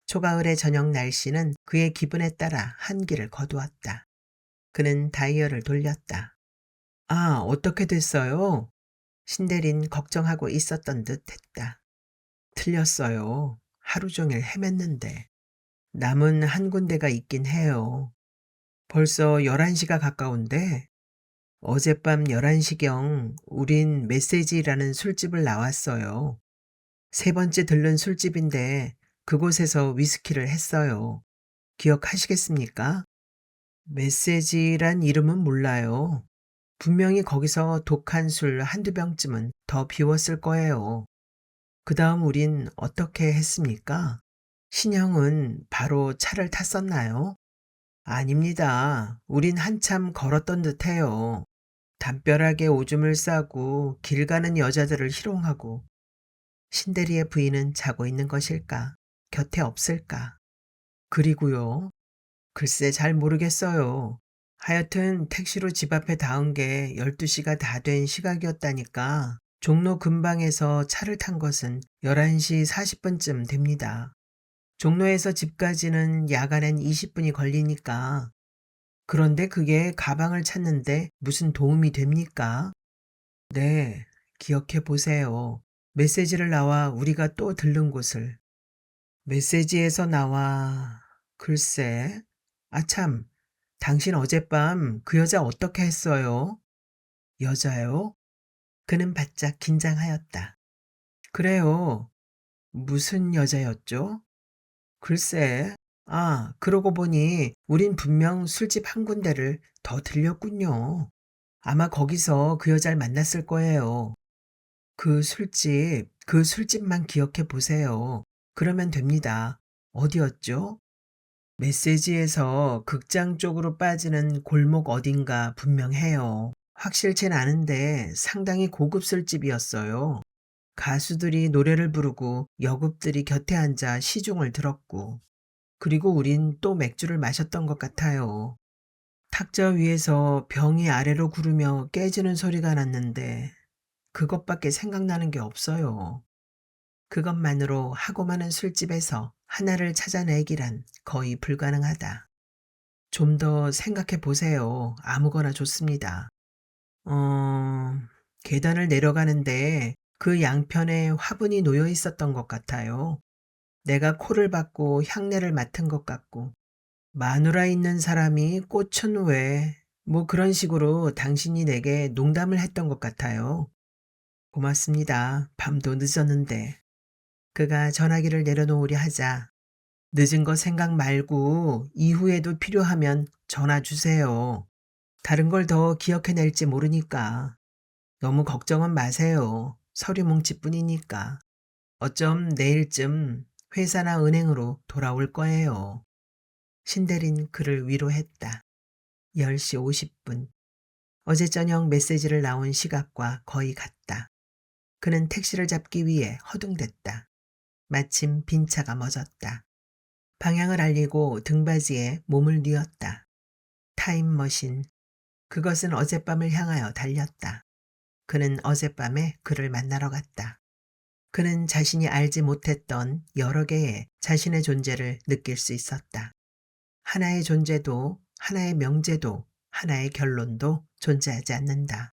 초가을의 저녁 날씨는 그의 기분에 따라 한기를 거두었다. 그는 다이얼을 돌렸다. 아, 어떻게 됐어요? 신대린 걱정하고 있었던 듯 했다. 틀렸어요. 하루 종일 헤맸는데. 남은 한 군데가 있긴 해요. 벌써 11시가 가까운데 어젯밤 11시경 우린 메시지라는 술집을 나왔어요. 세 번째 들른 술집인데 그곳에서 위스키를 했어요. 기억하시겠습니까? 메시지란 이름은 몰라요. 분명히 거기서 독한 술 한두 병쯤은 더 비웠을 거예요. 그 다음 우린 어떻게 했습니까? 신형은 바로 차를 탔었나요? 아닙니다. 우린 한참 걸었던 듯해요. 담벼락에 오줌을 싸고 길 가는 여자들을 희롱하고. 신대리의 부인은 자고 있는 것일까? 곁에 없을까? 그리고요. 글쎄 잘 모르겠어요. 하여튼 택시로 집 앞에 닿은 게 12시가 다 된 시각이었다니까. 종로 근방에서 차를 탄 것은 11시 40분쯤 됩니다. 종로에서 집까지는 야간엔 20분이 걸리니까. 그런데 그게 가방을 찾는데 무슨 도움이 됩니까? 네, 기억해 보세요. 메시지를 나와 우리가 또 들른 곳을. 메시지에서 나와, 글쎄. 아참, 당신 어젯밤 그 여자 어떻게 했어요? 여자요? 그는 바짝 긴장하였다. 그래요. 무슨 여자였죠? 글쎄. 아, 그러고 보니 우린 분명 술집 한 군데를 더 들렸군요. 아마 거기서 그 여자를 만났을 거예요. 그 술집만 기억해 보세요. 그러면 됩니다. 어디였죠? 메시지에서 극장 쪽으로 빠지는 골목 어딘가 분명해요. 확실치는 않은데 상당히 고급 술집이었어요. 가수들이 노래를 부르고 여급들이 곁에 앉아 시중을 들었고, 그리고 우린 또 맥주를 마셨던 것 같아요. 탁자 위에서 병이 아래로 구르며 깨지는 소리가 났는데 그것밖에 생각나는 게 없어요. 그것만으로 하고 많은 술집에서 하나를 찾아내기란 거의 불가능하다. 좀 더 생각해 보세요. 아무거나 좋습니다. 어, 계단을 내려가는데 그 양편에 화분이 놓여 있었던 것 같아요. 내가 코를 박고 향내를 맡은 것 같고 마누라 있는 사람이 꽃은 왜? 뭐 그런 식으로 당신이 내게 농담을 했던 것 같아요. 고맙습니다. 밤도 늦었는데. 그가 전화기를 내려놓으려 하자 늦은 거 생각 말고 이후에도 필요하면 전화 주세요. 다른 걸 더 기억해낼지 모르니까. 너무 걱정은 마세요. 서류 뭉치뿐이니까. 어쩜 내일쯤 회사나 은행으로 돌아올 거예요. 신대린 그를 위로했다. 10시 50분. 어제 저녁 메시지를 나온 시각과 거의 같다. 그는 택시를 잡기 위해 허둥댔다. 마침 빈 차가 멎었다. 방향을 알리고 등받이에 몸을 뉘었다. 타임머신. 그것은 어젯밤을 향하여 달렸다. 그는 어젯밤에 그를 만나러 갔다. 그는 자신이 알지 못했던 여러 개의 자신의 존재를 느낄 수 있었다. 하나의 존재도, 하나의 명제도, 하나의 결론도 존재하지 않는다.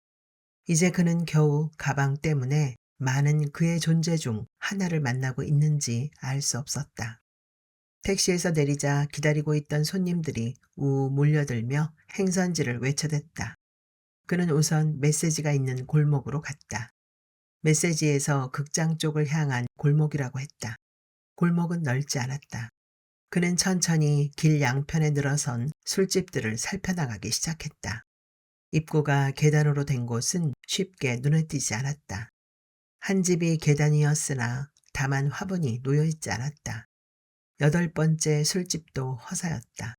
이제 그는 겨우 가방 때문에 많은 그의 존재 중 하나를 만나고 있는지 알 수 없었다. 택시에서 내리자 기다리고 있던 손님들이 우 몰려들며 행선지를 외쳐댔다. 그는 우선 메시지가 있는 골목으로 갔다. 메시지에서 극장 쪽을 향한 골목이라고 했다. 골목은 넓지 않았다. 그는 천천히 길 양편에 늘어선 술집들을 살펴나가기 시작했다. 입구가 계단으로 된 곳은 쉽게 눈에 띄지 않았다. 한 집이 계단이었으나 다만 화분이 놓여있지 않았다. 8번째 술집도 허사였다.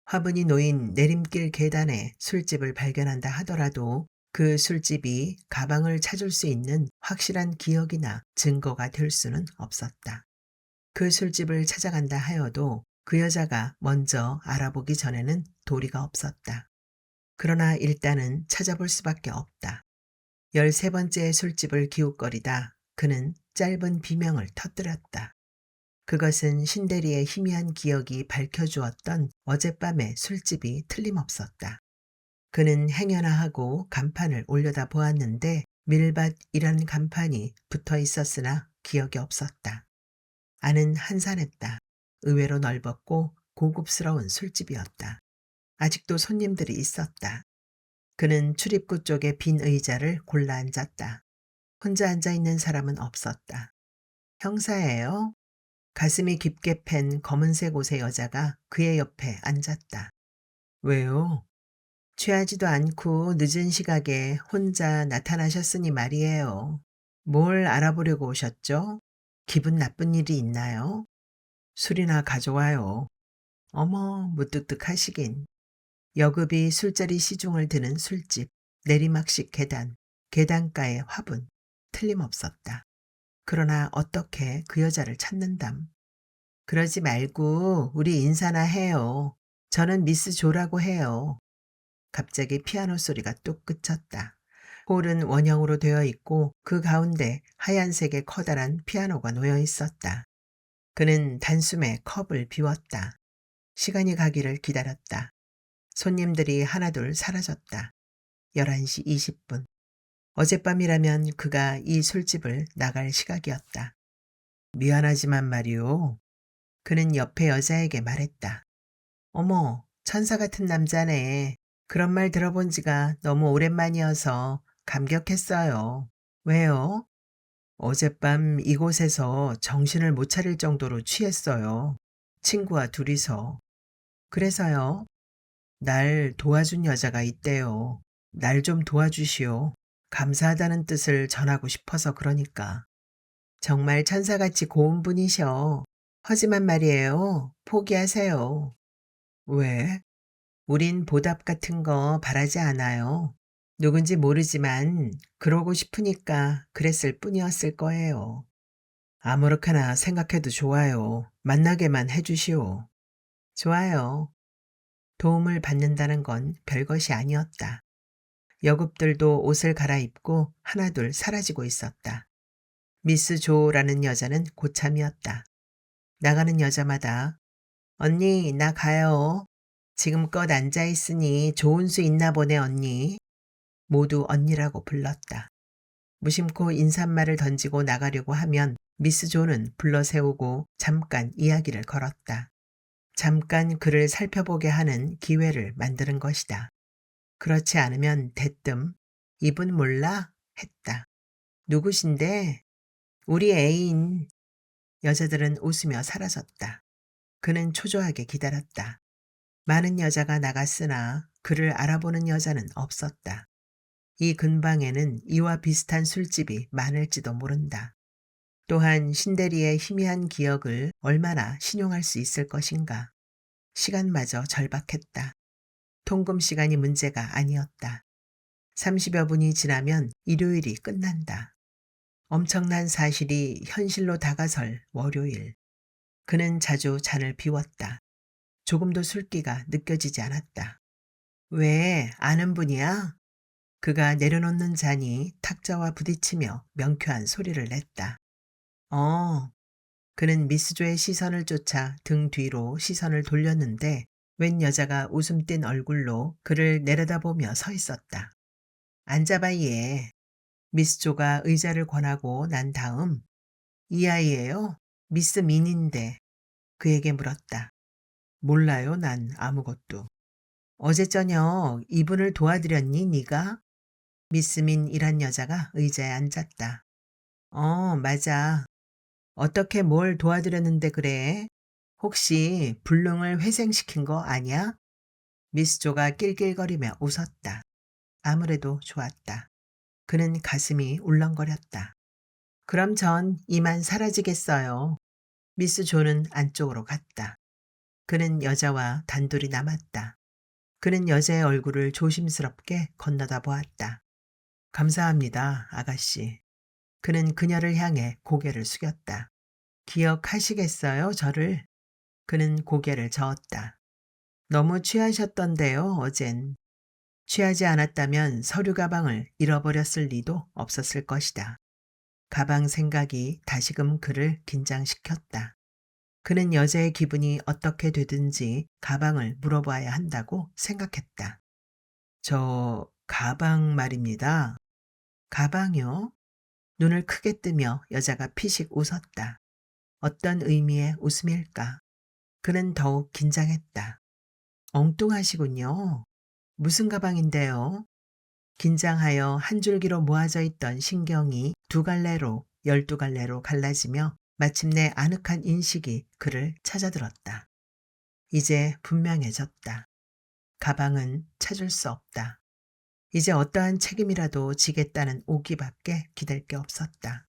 화분이 놓인 내림길 계단에 술집을 발견한다 하더라도 그 술집이 가방을 찾을 수 있는 확실한 기억이나 증거가 될 수는 없었다. 그 술집을 찾아간다 하여도 그 여자가 먼저 알아보기 전에는 도리가 없었다. 그러나 일단은 찾아볼 수밖에 없다. 13번째 술집을 기웃거리다 그는 짧은 비명을 터뜨렸다. 그것은 신대리의 희미한 기억이 밝혀주었던 어젯밤의 술집이 틀림없었다. 그는 행여나하고 간판을 올려다 보았는데 밀밭이라는 간판이 붙어 있었으나 기억이 없었다. 안은 한산했다. 의외로 넓었고 고급스러운 술집이었다. 아직도 손님들이 있었다. 그는 출입구 쪽에 빈 의자를 골라 앉았다. 혼자 앉아있는 사람은 없었다. 형사예요? 가슴이 깊게 팬 검은색 옷의 여자가 그의 옆에 앉았다. 왜요? 취하지도 않고 늦은 시각에 혼자 나타나셨으니 말이에요. 뭘 알아보려고 오셨죠? 기분 나쁜 일이 있나요? 술이나 가져와요. 어머, 무뚝뚝하시긴. 여급이 술자리 시중을 드는 술집, 내리막식 계단, 계단가의 화분, 틀림없었다. 그러나 어떻게 그 여자를 찾는담? 그러지 말고 우리 인사나 해요. 저는 미스 조라고 해요. 갑자기 피아노 소리가 뚝 그쳤다. 홀은 원형으로 되어 있고 그 가운데 하얀색의 커다란 피아노가 놓여 있었다. 그는 단숨에 컵을 비웠다. 시간이 가기를 기다렸다. 손님들이 하나둘 사라졌다. 11시 20분. 어젯밤이라면 그가 이 술집을 나갈 시각이었다. 미안하지만 말이오. 그는 옆에 여자에게 말했다. 어머, 천사 같은 남자네. 그런 말 들어본 지가 너무 오랜만이어서 감격했어요. 왜요? 어젯밤 이곳에서 정신을 못 차릴 정도로 취했어요. 친구와 둘이서. 그래서요. 날 도와준 여자가 있대요. 날 좀 도와주시오. 감사하다는 뜻을 전하고 싶어서 그러니까. 정말 천사같이 고운 분이셔. 하지만 말이에요. 포기하세요. 왜? 우린 보답 같은 거 바라지 않아요. 누군지 모르지만 그러고 싶으니까 그랬을 뿐이었을 거예요. 아무렇게나 생각해도 좋아요. 만나게만 해주시오. 좋아요. 도움을 받는다는 건 별것이 아니었다. 여급들도 옷을 갈아입고 하나둘 사라지고 있었다. 미스 조라는 여자는 고참이었다. 나가는 여자마다 언니 나 가요. 지금껏 앉아있으니 좋은 수 있나 보네 언니. 모두 언니라고 불렀다. 무심코 인사말을 던지고 나가려고 하면 미스 존은 불러세우고 잠깐 이야기를 걸었다. 잠깐 그를 살펴보게 하는 기회를 만드는 것이다. 그렇지 않으면 대뜸 "이분 몰라?" 했다. "누구신데?" "우리 애인." 여자들은 웃으며 사라졌다. 그는 초조하게 기다렸다. 많은 여자가 나갔으나 그를 알아보는 여자는 없었다. 이 근방에는 이와 비슷한 술집이 많을지도 모른다. 또한 신대리의 희미한 기억을 얼마나 신용할 수 있을 것인가. 시간마저 절박했다. 통금 시간이 문제가 아니었다. 30여 분이 지나면 일요일이 끝난다. 엄청난 사실이 현실로 다가설 월요일. 그는 자주 잔을 비웠다. 조금도 술기가 느껴지지 않았다. "왜, 아는 분이야?" 그가 내려놓는 잔이 탁자와 부딪히며 명쾌한 소리를 냈다. "어." 그는 미스조의 시선을 쫓아 등 뒤로 시선을 돌렸는데 웬 여자가 웃음 띤 얼굴로 그를 내려다보며 서 있었다. "앉아봐 얘." 미스조가 의자를 권하고 난 다음 "이 아이예요? 미스 민인데." 그에게 물었다. "몰라요, 난 아무것도." "어제 저녁 이분을 도와드렸니 네가?" 미스 민이란 여자가 의자에 앉았다. "어, 맞아. 어떻게 뭘 도와드렸는데 그래? 혹시 불능을 회생시킨 거 아니야?" 미스조가 낄낄거리며 웃었다. 아무래도 좋았다. 그는 가슴이 울렁거렸다. "그럼 전 이만 사라지겠어요." 미스 조는 안쪽으로 갔다. 그는 여자와 단둘이 남았다. 그는 여자의 얼굴을 조심스럽게 건너다 보았다. "감사합니다, 아가씨." 그는 그녀를 향해 고개를 숙였다. "기억하시겠어요, 저를?" 그는 고개를 저었다. "너무 취하셨던데요, 어젠." 취하지 않았다면 서류 가방을 잃어버렸을 리도 없었을 것이다. 가방 생각이 다시금 그를 긴장시켰다. 그는 여자의 기분이 어떻게 되든지 가방을 물어봐야 한다고 생각했다. "저 가방 말입니다." "가방이요?" 눈을 크게 뜨며 여자가 피식 웃었다. 어떤 의미의 웃음일까? 그는 더욱 긴장했다. 엉뚱하시군요. 무슨 가방인데요? 긴장하여 한 줄기로 모아져 있던 신경이 두 갈래로 12갈래로 갈라지며 마침내 아늑한 인식이 그를 찾아들었다. 이제 분명해졌다. 가방은 찾을 수 없다. 이제 어떠한 책임이라도 지겠다는 오기밖에 기댈 게 없었다.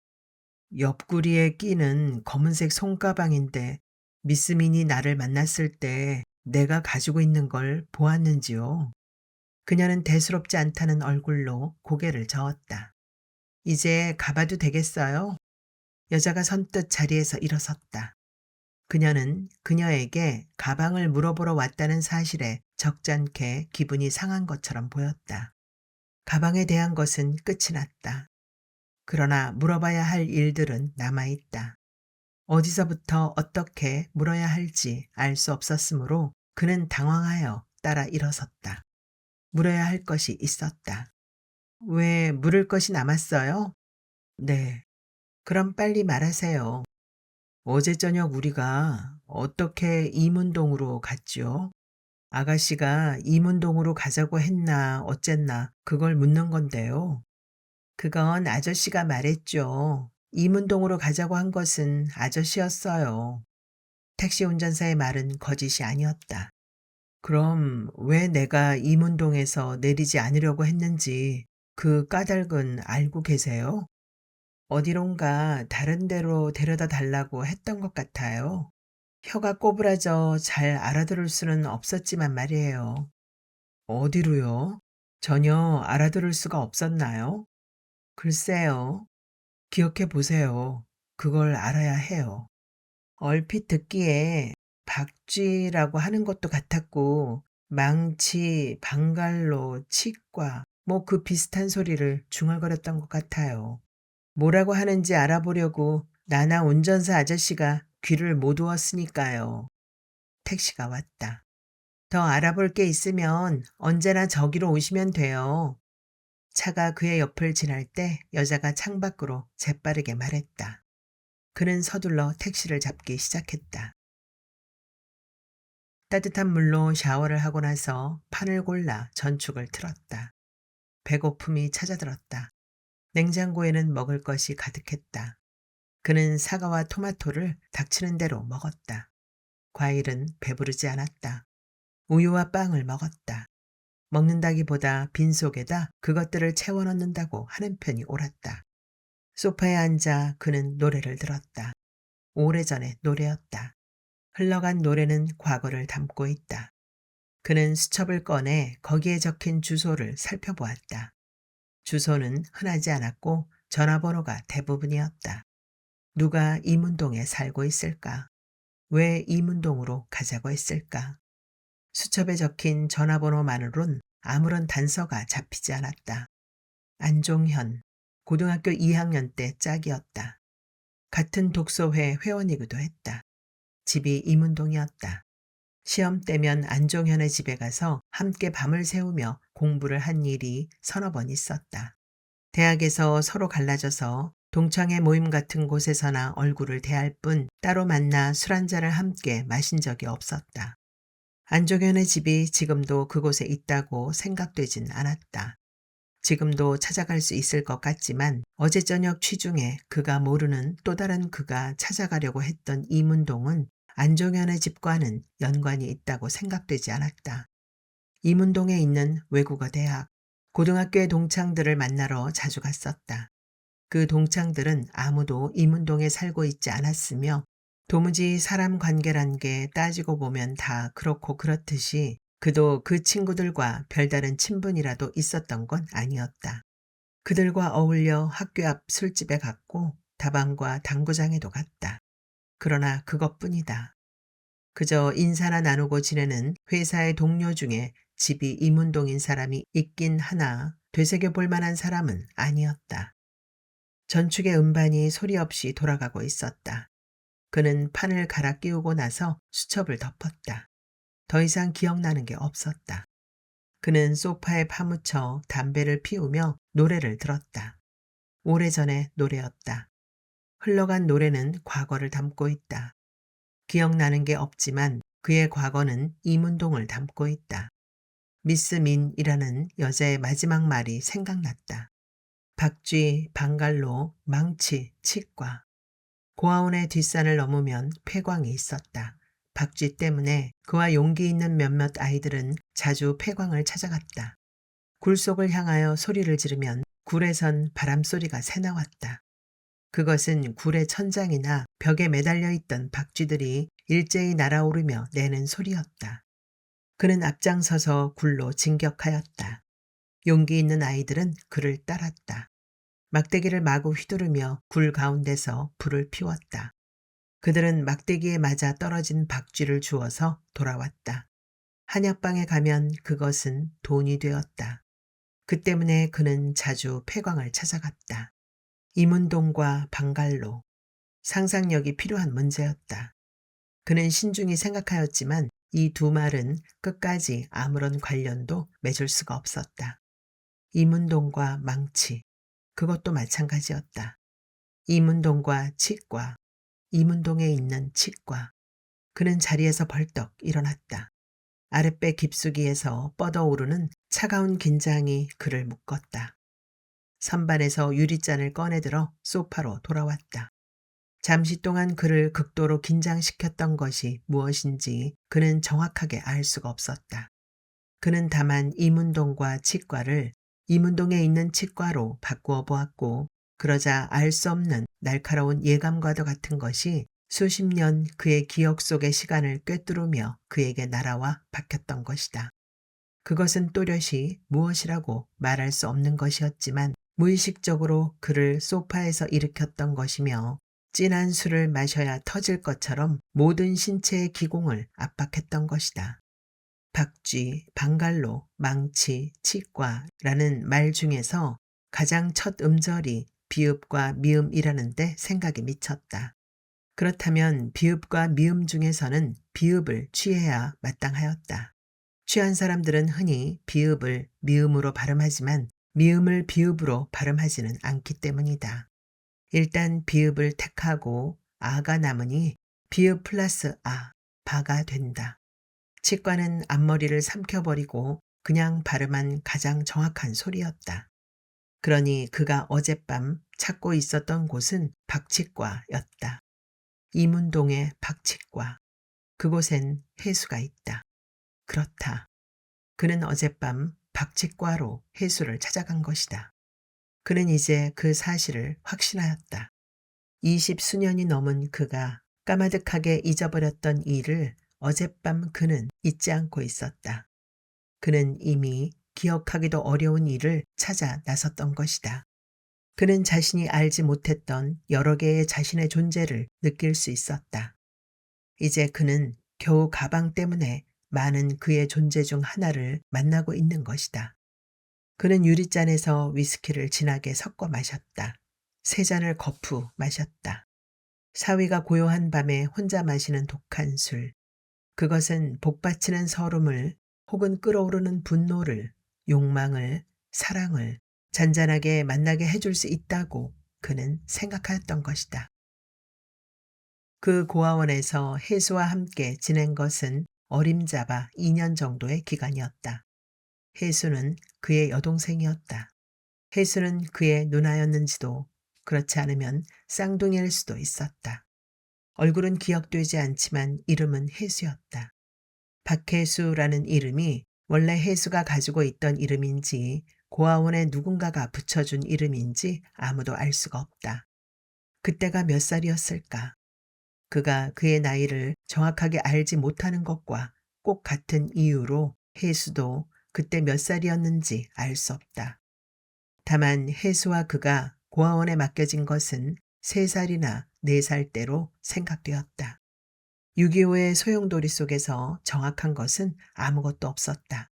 옆구리에 끼는 검은색 손가방인데 미스민이 나를 만났을 때 내가 가지고 있는 걸 보았는지요? 그녀는 대수롭지 않다는 얼굴로 고개를 저었다. "이제 가봐도 되겠어요?" 여자가 선뜻 자리에서 일어섰다. 그녀는 그녀에게 가방을 물어보러 왔다는 사실에 적잖게 기분이 상한 것처럼 보였다. 가방에 대한 것은 끝이 났다. 그러나 물어봐야 할 일들은 남아있다. 어디서부터 어떻게 물어야 할지 알 수 없었으므로 그는 당황하여 따라 일어섰다. 물어야 할 것이 있었다. "왜 물을 것이 남았어요?" "네." "그럼 빨리 말하세요." "어제 저녁 우리가 어떻게 이문동으로 갔죠?" "아가씨가 이문동으로 가자고 했나 어쨌나 그걸 묻는 건데요." "그건 아저씨가 말했죠. 이문동으로 가자고 한 것은 아저씨였어요." 택시 운전사의 말은 거짓이 아니었다. "그럼 왜 내가 이문동에서 내리지 않으려고 했는지 그 까닭은 알고 계세요?" "어디론가 다른 데로 데려다 달라고 했던 것 같아요." 혀가 꼬부라져 잘 알아들을 수는 없었지만 말이에요. "어디로요?" "전혀 알아들을 수가 없었나요?" "글쎄요." "기억해 보세요. 그걸 알아야 해요." 얼핏 듣기에 박쥐라고 하는 것도 같았고 망치, 방갈로, 치과 뭐 그 비슷한 소리를 중얼거렸던 것 같아요. 뭐라고 하는지 알아보려고 나나 운전사 아저씨가 귀를 못 우었으니까요. 택시가 왔다. "더 알아볼 게 있으면 언제나 저기로 오시면 돼요." 차가 그의 옆을 지날 때 여자가 창밖으로 재빠르게 말했다. 그는 서둘러 택시를 잡기 시작했다. 따뜻한 물로 샤워를 하고 나서 판을 골라 전축을 틀었다. 배고픔이 찾아들었다. 냉장고에는 먹을 것이 가득했다. 그는 사과와 토마토를 닥치는 대로 먹었다. 과일은 배부르지 않았다. 우유와 빵을 먹었다. 먹는다기보다 빈속에다 그것들을 채워 넣는다고 하는 편이 옳았다. 소파에 앉아 그는 노래를 들었다. 오래전의 노래였다. 흘러간 노래는 과거를 담고 있다. 그는 수첩을 꺼내 거기에 적힌 주소를 살펴보았다. 주소는 흔하지 않았고 전화번호가 대부분이었다. 누가 이문동에 살고 있을까? 왜 이문동으로 가자고 했을까? 수첩에 적힌 전화번호만으론 아무런 단서가 잡히지 않았다. 안종현, 고등학교 2학년 때 짝이었다. 같은 독서회 회원이기도 했다. 집이 이문동이었다. 시험 때면 안종현의 집에 가서 함께 밤을 새우며 공부를 한 일이 서너 번 있었다. 대학에서 서로 갈라져서 동창회 모임 같은 곳에서나 얼굴을 대할 뿐 따로 만나 술 한잔을 함께 마신 적이 없었다. 안종현의 집이 지금도 그곳에 있다고 생각되진 않았다. 지금도 찾아갈 수 있을 것 같지만 어제 저녁 취중에 그가 모르는 또 다른 그가 찾아가려고 했던 이문동은 안종현의 집과는 연관이 있다고 생각되지 않았다. 이문동에 있는 외국어 대학, 고등학교의 동창들을 만나러 자주 갔었다. 그 동창들은 아무도 이문동에 살고 있지 않았으며 도무지 사람 관계란 게 따지고 보면 다 그렇고 그렇듯이 그도 그 친구들과 별다른 친분이라도 있었던 건 아니었다. 그들과 어울려 학교 앞 술집에 갔고 다방과 당구장에도 갔다. 그러나 그것뿐이다. 그저 인사나 나누고 지내는 회사의 동료 중에 집이 이문동인 사람이 있긴 하나 되새겨볼 만한 사람은 아니었다. 전축의 음반이 소리 없이 돌아가고 있었다. 그는 판을 갈아 끼우고 나서 수첩을 덮었다. 더 이상 기억나는 게 없었다. 그는 소파에 파묻혀 담배를 피우며 노래를 들었다. 오래전의 노래였다. 흘러간 노래는 과거를 담고 있다. 기억나는 게 없지만 그의 과거는 이문동을 담고 있다. 미스 민이라는 여자의 마지막 말이 생각났다. 박쥐, 방갈로, 망치, 치과. 고아원의 뒷산을 넘으면 폐광이 있었다. 박쥐 때문에 그와 용기 있는 몇몇 아이들은 자주 폐광을 찾아갔다. 굴 속을 향하여 소리를 지르면 굴에선 바람소리가 새나왔다. 그것은 굴의 천장이나 벽에 매달려 있던 박쥐들이 일제히 날아오르며 내는 소리였다. 그는 앞장서서 굴로 진격하였다. 용기 있는 아이들은 그를 따랐다. 막대기를 마구 휘두르며 굴 가운데서 불을 피웠다. 그들은 막대기에 맞아 떨어진 박쥐를 주워서 돌아왔다. 한약방에 가면 그것은 돈이 되었다. 그 때문에 그는 자주 폐광을 찾아갔다. 이문동과 방갈로. 상상력이 필요한 문제였다. 그는 신중히 생각하였지만 이 두 말은 끝까지 아무런 관련도 맺을 수가 없었다. 이문동과 망치. 그것도 마찬가지였다. 이문동과 치과. 이문동에 있는 치과. 그는 자리에서 벌떡 일어났다. 아랫배 깊숙이에서 뻗어오르는 차가운 긴장이 그를 묶었다. 선반에서 유리잔을 꺼내들어 소파로 돌아왔다. 잠시 동안 그를 극도로 긴장시켰던 것이 무엇인지 그는 정확하게 알 수가 없었다. 그는 다만 이문동과 치과를 이문동에 있는 치과로 바꾸어 보았고 그러자 알 수 없는 날카로운 예감과도 같은 것이 수십 년 그의 기억 속의 시간을 꿰뚫으며 그에게 날아와 박혔던 것이다. 그것은 또렷이 무엇이라고 말할 수 없는 것이었지만 무의식적으로 그를 소파에서 일으켰던 것이며 진한 술을 마셔야 터질 것처럼 모든 신체의 기공을 압박했던 것이다. 박쥐, 방갈로, 망치, 치과라는 말 중에서 가장 첫 음절이 비읍과 미음이라는 데 생각이 미쳤다. 그렇다면 비읍과 미음 중에서는 비읍을 취해야 마땅하였다. 취한 사람들은 흔히 비읍을 미음으로 발음하지만 미음을 비읍으로 발음하지는 않기 때문이다. 일단 비읍을 택하고 아가 남으니 비읍 플러스 바가 된다. 치과는 앞머리를 삼켜버리고 그냥 발음한 가장 정확한 소리였다. 그러니 그가 어젯밤 찾고 있었던 곳은 박치과였다. 이문동의 박치과. 그곳엔 혜수가 있다. 그렇다. 그는 어젯밤 박치과로 혜수를 찾아간 것이다. 그는 이제 그 사실을 확신하였다. 20수년이 넘은 그가 까마득하게 잊어버렸던 일을 어젯밤 그는 잊지 않고 있었다. 그는 이미 기억하기도 어려운 일을 찾아 나섰던 것이다. 그는 자신이 알지 못했던 여러 개의 자신의 존재를 느낄 수 있었다. 이제 그는 겨우 가방 때문에 많은 그의 존재 중 하나를 만나고 있는 것이다. 그는 유리잔에서 위스키를 진하게 섞어 마셨다. 3잔을 거푸 마셨다. 사위가 고요한 밤에 혼자 마시는 독한 술. 그것은 복받치는 서름을 혹은 끓어오르는 분노를, 욕망을, 사랑을 잔잔하게 만나게 해줄 수 있다고 그는 생각하였던 것이다. 그 고아원에서 혜수와 함께 지낸 것은 어림잡아 2년 정도의 기간이었다. 혜수는 그의 여동생이었다. 혜수는 그의 누나였는지도, 그렇지 않으면 쌍둥이일 수도 있었다. 얼굴은 기억되지 않지만 이름은 혜수였다. 박혜수라는 이름이 원래 혜수가 가지고 있던 이름인지 고아원에 누군가가 붙여준 이름인지 아무도 알 수가 없다. 그때가 몇 살이었을까? 그가 그의 나이를 정확하게 알지 못하는 것과 꼭 같은 이유로 혜수도 그때 몇 살이었는지 알 수 없다. 다만 혜수와 그가 고아원에 맡겨진 것은 3살이나 4살 때로 생각되었다. 6.25의 소용돌이 속에서 정확한 것은 아무것도 없었다.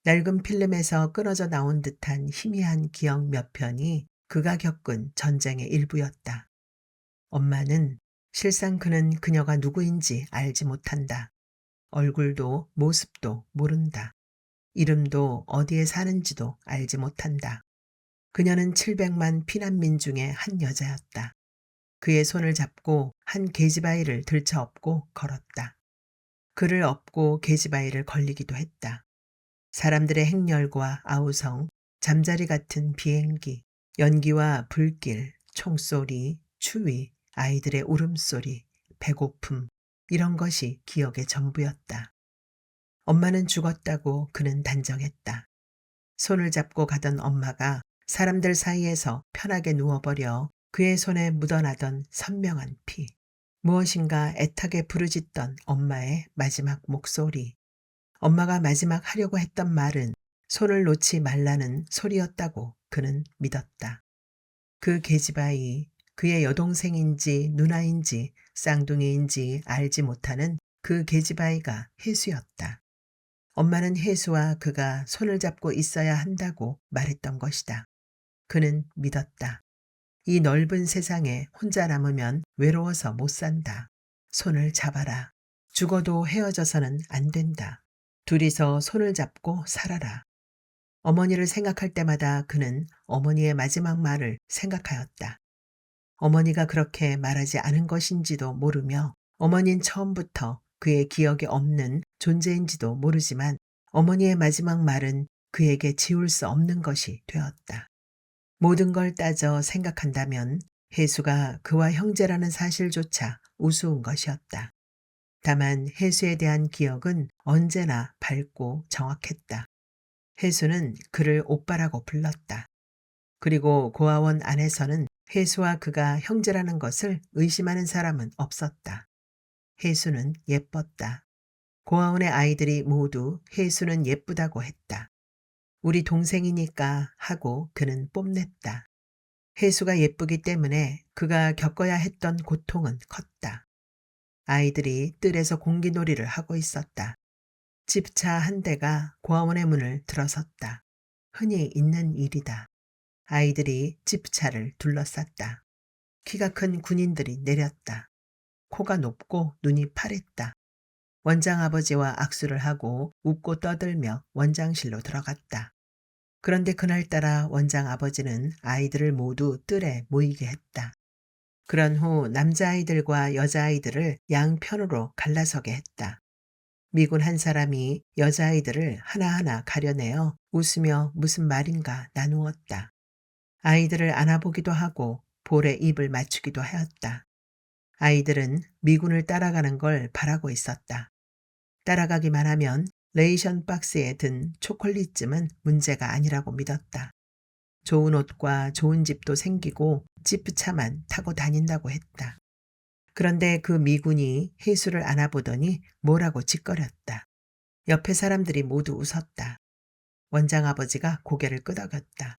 낡은 필름에서 끊어져 나온 듯한 희미한 기억 몇 편이 그가 겪은 전쟁의 일부였다. 엄마는 실상 그는 그녀가 누구인지 알지 못한다. 얼굴도 모습도 모른다. 이름도 어디에 사는지도 알지 못한다. 그녀는 700만 피난민 중에 한 여자였다. 그의 손을 잡고 한 계집아이를 들쳐업고 걸었다. 그를 업고 계집아이를 걸리기도 했다. 사람들의 행렬과 아우성, 잠자리 같은 비행기, 연기와 불길, 총소리, 추위, 아이들의 울음소리, 배고픔, 이런 것이 기억의 전부였다. 엄마는 죽었다고 그는 단정했다. 손을 잡고 가던 엄마가 사람들 사이에서 편하게 누워버려 그의 손에 묻어나던 선명한 피. 무엇인가 애타게 부르짖던 엄마의 마지막 목소리. 엄마가 마지막 하려고 했던 말은 손을 놓지 말라는 소리였다고 그는 믿었다. 그 계집아이, 그의 여동생인지 누나인지 쌍둥이인지 알지 못하는 그 계집아이가 혜수였다. 엄마는 혜수와 그가 손을 잡고 있어야 한다고 말했던 것이다. 그는 믿었다. 이 넓은 세상에 혼자 남으면 외로워서 못 산다. 손을 잡아라. 죽어도 헤어져서는 안 된다. 둘이서 손을 잡고 살아라. 어머니를 생각할 때마다 그는 어머니의 마지막 말을 생각하였다. 어머니가 그렇게 말하지 않은 것인지도 모르며 어머니는 처음부터 그의 기억에 없는 존재인지도 모르지만 어머니의 마지막 말은 그에게 지울 수 없는 것이 되었다. 모든 걸 따져 생각한다면 혜수가 그와 형제라는 사실조차 우스운 것이었다. 다만 혜수에 대한 기억은 언제나 밝고 정확했다. 혜수는 그를 오빠라고 불렀다. 그리고 고아원 안에서는 혜수와 그가 형제라는 것을 의심하는 사람은 없었다. 혜수는 예뻤다. 고아원의 아이들이 모두 혜수는 예쁘다고 했다. 우리 동생이니까 하고 그는 뽐냈다. 혜수가 예쁘기 때문에 그가 겪어야 했던 고통은 컸다. 아이들이 뜰에서 공기놀이를 하고 있었다. 집차 한 대가 고아원의 문을 들어섰다. 흔히 있는 일이다. 아이들이 집차를 둘러쌌다. 키가 큰 군인들이 내렸다. 코가 높고 눈이 파랬다. 원장 아버지와 악수를 하고 웃고 떠들며 원장실로 들어갔다. 그런데 그날따라 원장 아버지는 아이들을 모두 뜰에 모이게 했다. 그런 후 남자아이들과 여자아이들을 양편으로 갈라서게 했다. 미군 한 사람이 여자아이들을 하나하나 가려내어 웃으며 무슨 말인가 나누었다. 아이들을 안아보기도 하고 볼에 입을 맞추기도 하였다. 아이들은 미군을 따라가는 걸 바라고 있었다. 따라가기만 하면 레이션 박스에 든 초콜릿쯤은 문제가 아니라고 믿었다. 좋은 옷과 좋은 집도 생기고 지프차만 타고 다닌다고 했다. 그런데 그 미군이 혜수를 안아보더니 뭐라고 짓거렸다. 옆에 사람들이 모두 웃었다. 원장 아버지가 고개를 끄덕였다.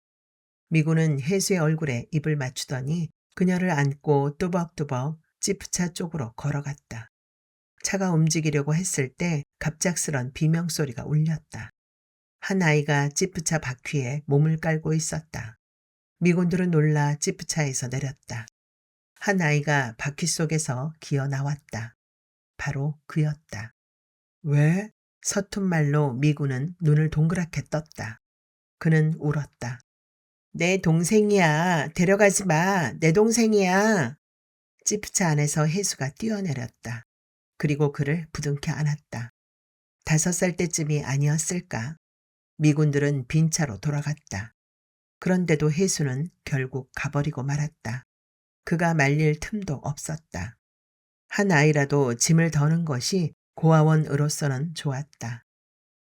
미군은 혜수의 얼굴에 입을 맞추더니 그녀를 안고 뚜벅뚜벅 지프차 쪽으로 걸어갔다. 차가 움직이려고 했을 때 갑작스런 비명소리가 울렸다. 한 아이가 지프차 바퀴에 몸을 깔고 있었다. 미군들은 놀라 지프차에서 내렸다. 한 아이가 바퀴 속에서 기어 나왔다. 바로 그였다. 왜? 서툰 말로 미군은 눈을 동그랗게 떴다. 그는 울었다. 내 동생이야. 데려가지 마. 내 동생이야. 지프차 안에서 혜수가 뛰어내렸다. 그리고 그를 부둥켜 안았다. 5살 때쯤이 아니었을까? 미군들은 빈 차로 돌아갔다. 그런데도 혜수는 결국 가버리고 말았다. 그가 말릴 틈도 없었다. 한 아이라도 짐을 더는 것이 고아원으로서는 좋았다.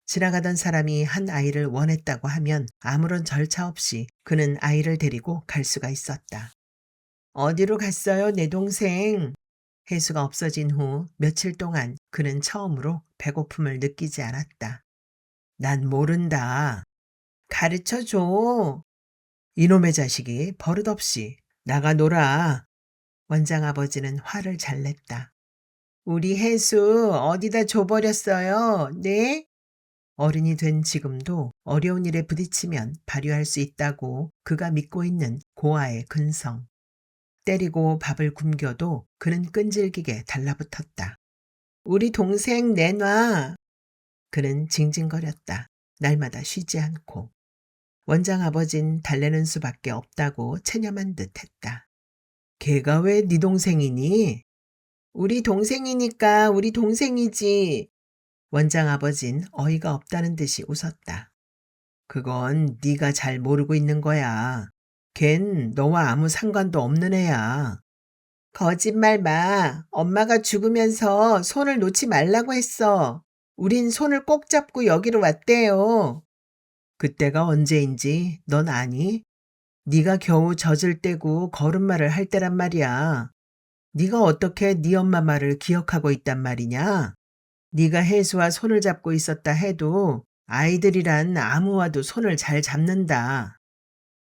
지나가던 사람이 한 아이를 원했다고 하면 아무런 절차 없이 그는 아이를 데리고 갈 수가 있었다. 어디로 갔어요, 내 동생? 혜수가 없어진 후 며칠 동안 그는 처음으로 배고픔을 느끼지 않았다. 난 모른다. 가르쳐 줘. 이놈의 자식이 버릇없이 나가 놀아. 원장 아버지는 화를 잘 냈다. 우리 혜수 어디다 줘버렸어요? 네? 어른이 된 지금도 어려운 일에 부딪히면 발휘할 수 있다고 그가 믿고 있는 고아의 근성. 때리고 밥을 굶겨도 그는 끈질기게 달라붙었다. 우리 동생 내놔. 그는 징징거렸다. 날마다 쉬지 않고. 원장 아버진 달래는 수밖에 없다고 체념한 듯 했다. 걔가 왜 네 동생이니? 우리 동생이니까 우리 동생이지. 원장 아버진 어이가 없다는 듯이 웃었다. 그건 네가 잘 모르고 있는 거야. 걘 너와 아무 상관도 없는 애야. 거짓말 마. 엄마가 죽으면서 손을 놓지 말라고 했어. 우린 손을 꼭 잡고 여기로 왔대요. 그때가 언제인지 넌 아니? 네가 겨우 젖을 떼고 걸음마를 할 때란 말이야. 네가 어떻게 네 엄마 말을 기억하고 있단 말이냐? 네가 혜수와 손을 잡고 있었다 해도 아이들이란 아무와도 손을 잘 잡는다.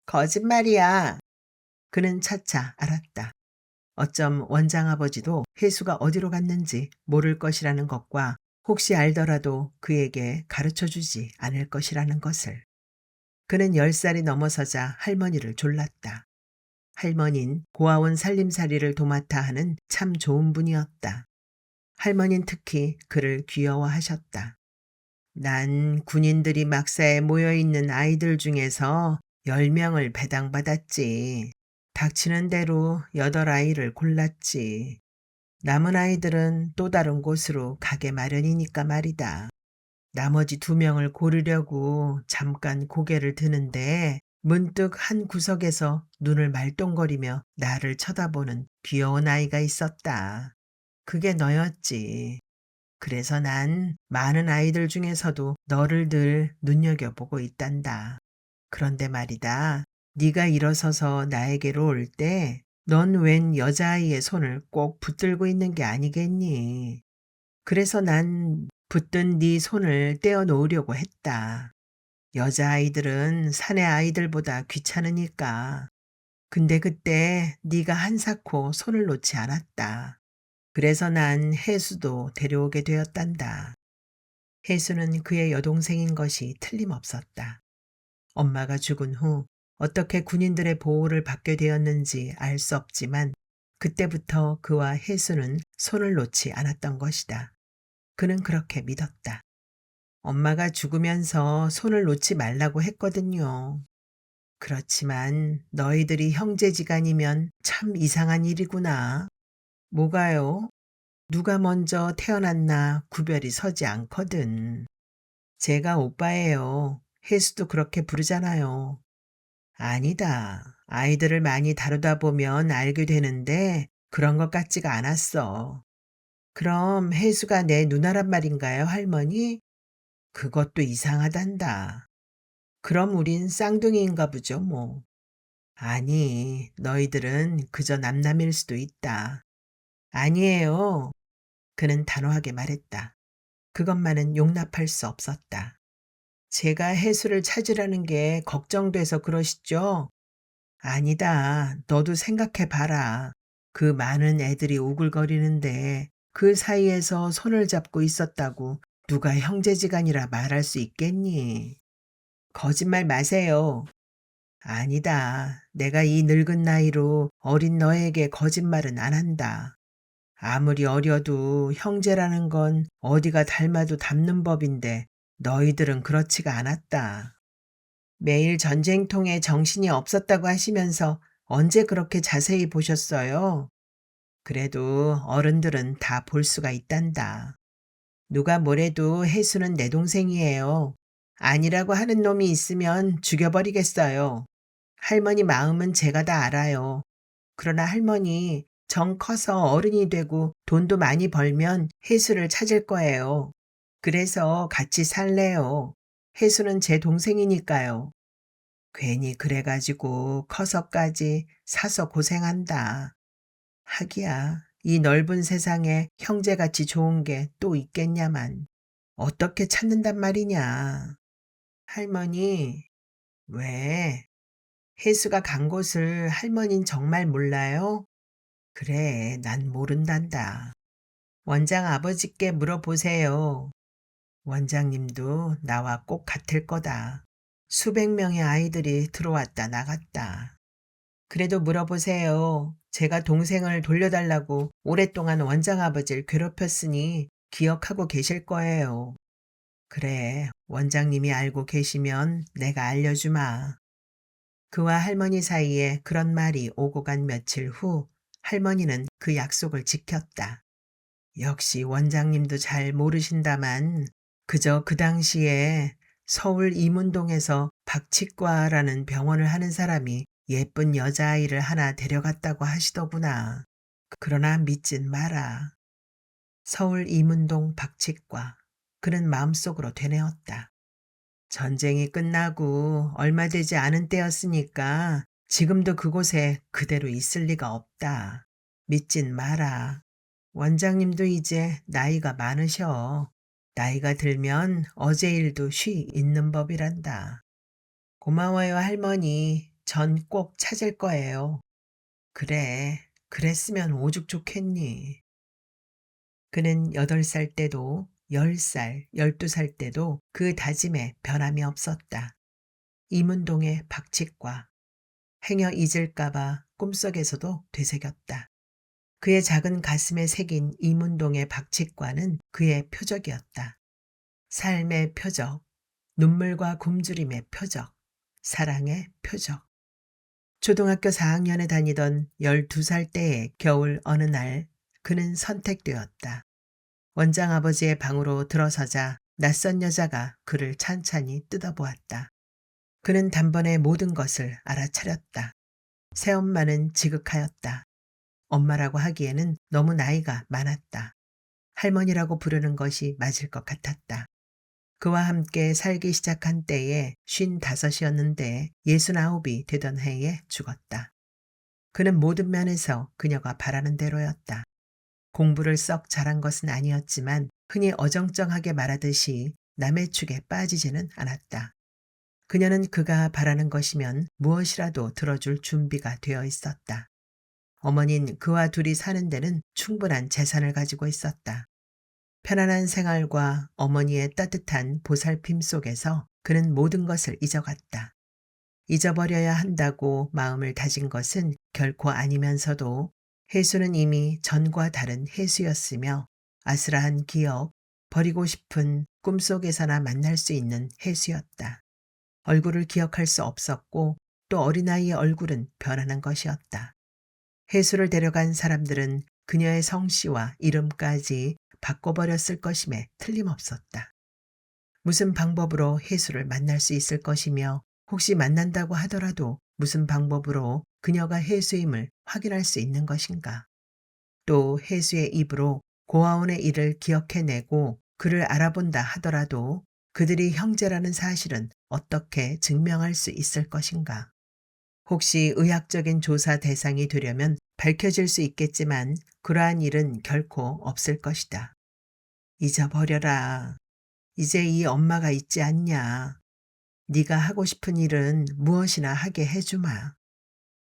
거짓말이야. 그는 차차 알았다. 어쩜 원장 아버지도 혜수가 어디로 갔는지 모를 것이라는 것과 혹시 알더라도 그에게 가르쳐주지 않을 것이라는 것을. 그는 10살이 넘어서자 할머니를 졸랐다. 할머니는 고아원 살림살이를 도맡아 하는 참 좋은 분이었다. 할머니는 특히 그를 귀여워하셨다. 난 군인들이 막사에 모여있는 아이들 중에서 10명을 배당받았지. 닥치는 대로 8아이를 골랐지. 남은 아이들은 또 다른 곳으로 가게 마련이니까 말이다. 나머지 2명을 고르려고 잠깐 고개를 드는데 문득 한 구석에서 눈을 말똥거리며 나를 쳐다보는 귀여운 아이가 있었다. 그게 너였지. 그래서 난 많은 아이들 중에서도 너를 늘 눈여겨보고 있단다. 그런데 말이다. 네가 일어서서 나에게로 올 때 넌 웬 여자아이의 손을 꼭 붙들고 있는 게 아니겠니? 그래서 난 붙든 네 손을 떼어 놓으려고 했다. 여자아이들은 사내 아이들보다 귀찮으니까. 근데 그때 네가 한사코 손을 놓지 않았다. 그래서 난 혜수도 데려오게 되었단다. 혜수는 그의 여동생인 것이 틀림없었다. 엄마가 죽은 후 어떻게 군인들의 보호를 받게 되었는지 알 수 없지만 그때부터 그와 혜수는 손을 놓지 않았던 것이다. 그는 그렇게 믿었다. 엄마가 죽으면서 손을 놓지 말라고 했거든요. 그렇지만 너희들이 형제지간이면 참 이상한 일이구나. 뭐가요? 누가 먼저 태어났나 구별이 서지 않거든. 제가 오빠예요. 혜수도 그렇게 부르잖아요. 아니다. 아이들을 많이 다루다 보면 알게 되는데 그런 것 같지가 않았어. 그럼 혜수가 내 누나란 말인가요, 할머니? 그것도 이상하단다. 그럼 우린 쌍둥이인가 보죠, 뭐. 아니, 너희들은 그저 남남일 수도 있다. 아니에요. 그는 단호하게 말했다. 그것만은 용납할 수 없었다. 제가 혜수를 찾으라는 게 걱정돼서 그러시죠? 아니다. 너도 생각해 봐라. 그 많은 애들이 오글거리는데 그 사이에서 손을 잡고 있었다고 누가 형제지간이라 말할 수 있겠니? 거짓말 마세요. 아니다. 내가 이 늙은 나이로 어린 너에게 거짓말은 안 한다. 아무리 어려도 형제라는 건 어디가 닮아도 닮는 법인데 너희들은 그렇지가 않았다. 매일 전쟁통에 정신이 없었다고 하시면서 언제 그렇게 자세히 보셨어요? 그래도 어른들은 다 볼 수가 있단다. 누가 뭐래도 혜수는 내 동생이에요. 아니라고 하는 놈이 있으면 죽여버리겠어요. 할머니 마음은 제가 다 알아요. 그러나 할머니, 정 커서 어른이 되고 돈도 많이 벌면 혜수를 찾을 거예요. 그래서 같이 살래요. 혜수는 제 동생이니까요. 괜히 그래가지고 커서까지 사서 고생한다. 하기야, 이 넓은 세상에 형제같이 좋은 게 또 있겠냐만. 어떻게 찾는단 말이냐. 할머니, 왜? 혜수가 간 곳을 할머닌 정말 몰라요? 그래, 난 모른단다. 원장 아버지께 물어보세요. 원장님도 나와 꼭 같을 거다. 수백 명의 아이들이 들어왔다 나갔다. 그래도 물어보세요. 제가 동생을 돌려달라고 오랫동안 원장 아버지를 괴롭혔으니 기억하고 계실 거예요. 그래, 원장님이 알고 계시면 내가 알려주마. 그와 할머니 사이에 그런 말이 오고 간 며칠 후 할머니는 그 약속을 지켰다. 역시 원장님도 잘 모르신다만 그저 그 당시에 서울 이문동에서 박치과라는 병원을 하는 사람이 예쁜 여자아이를 하나 데려갔다고 하시더구나. 그러나 믿진 마라. 서울 이문동 박치과. 그는 마음속으로 되뇌었다. 전쟁이 끝나고 얼마 되지 않은 때였으니까 지금도 그곳에 그대로 있을 리가 없다. 믿진 마라. 원장님도 이제 나이가 많으셔. 나이가 들면 어제 일도 쉬 있는 법이란다. 고마워요, 할머니. 전 꼭 찾을 거예요. 그래, 그랬으면 오죽 좋겠니. 그는 8살 때도 10살, 12살 때도 그 다짐에 변함이 없었다. 이문동의 박치과. 행여 잊을까봐 꿈속에서도 되새겼다. 그의 작은 가슴에 새긴 이문동의 박치과는 그의 표적이었다. 삶의 표적, 눈물과 굶주림의 표적, 사랑의 표적. 초등학교 4학년에 다니던 12살 때의 겨울 어느 날 그는 선택되었다. 원장 아버지의 방으로 들어서자 낯선 여자가 그를 찬찬히 뜯어보았다. 그는 단번에 모든 것을 알아차렸다. 새엄마는 지극하였다. 엄마라고 하기에는 너무 나이가 많았다. 할머니라고 부르는 것이 맞을 것 같았다. 그와 함께 살기 시작한 때에 55이었는데 69이 되던 해에 죽었다. 그는 모든 면에서 그녀가 바라는 대로였다. 공부를 썩 잘한 것은 아니었지만 흔히 어정쩡하게 말하듯이 남의 축에 빠지지는 않았다. 그녀는 그가 바라는 것이면 무엇이라도 들어줄 준비가 되어 있었다. 어머닌 그와 둘이 사는 데는 충분한 재산을 가지고 있었다. 편안한 생활과 어머니의 따뜻한 보살핌 속에서 그는 모든 것을 잊어갔다. 잊어버려야 한다고 마음을 다진 것은 결코 아니면서도 혜수는 이미 전과 다른 혜수였으며 아슬아한 기억, 버리고 싶은 꿈속에서나 만날 수 있는 혜수였다. 얼굴을 기억할 수 없었고 또 어린아이의 얼굴은 변하는 것이었다. 혜수를 데려간 사람들은 그녀의 성씨와 이름까지 바꿔버렸을 것임에 틀림없었다. 무슨 방법으로 혜수를 만날 수 있을 것이며 혹시 만난다고 하더라도 무슨 방법으로 그녀가 혜수임을 확인할 수 있는 것인가. 또 혜수의 입으로 고아원의 일을 기억해내고 그를 알아본다 하더라도 그들이 형제라는 사실은 어떻게 증명할 수 있을 것인가. 혹시 의학적인 조사 대상이 되려면 밝혀질 수 있겠지만 그러한 일은 결코 없을 것이다. 잊어버려라. 이제 이 엄마가 있지 않냐. 네가 하고 싶은 일은 무엇이나 하게 해주마.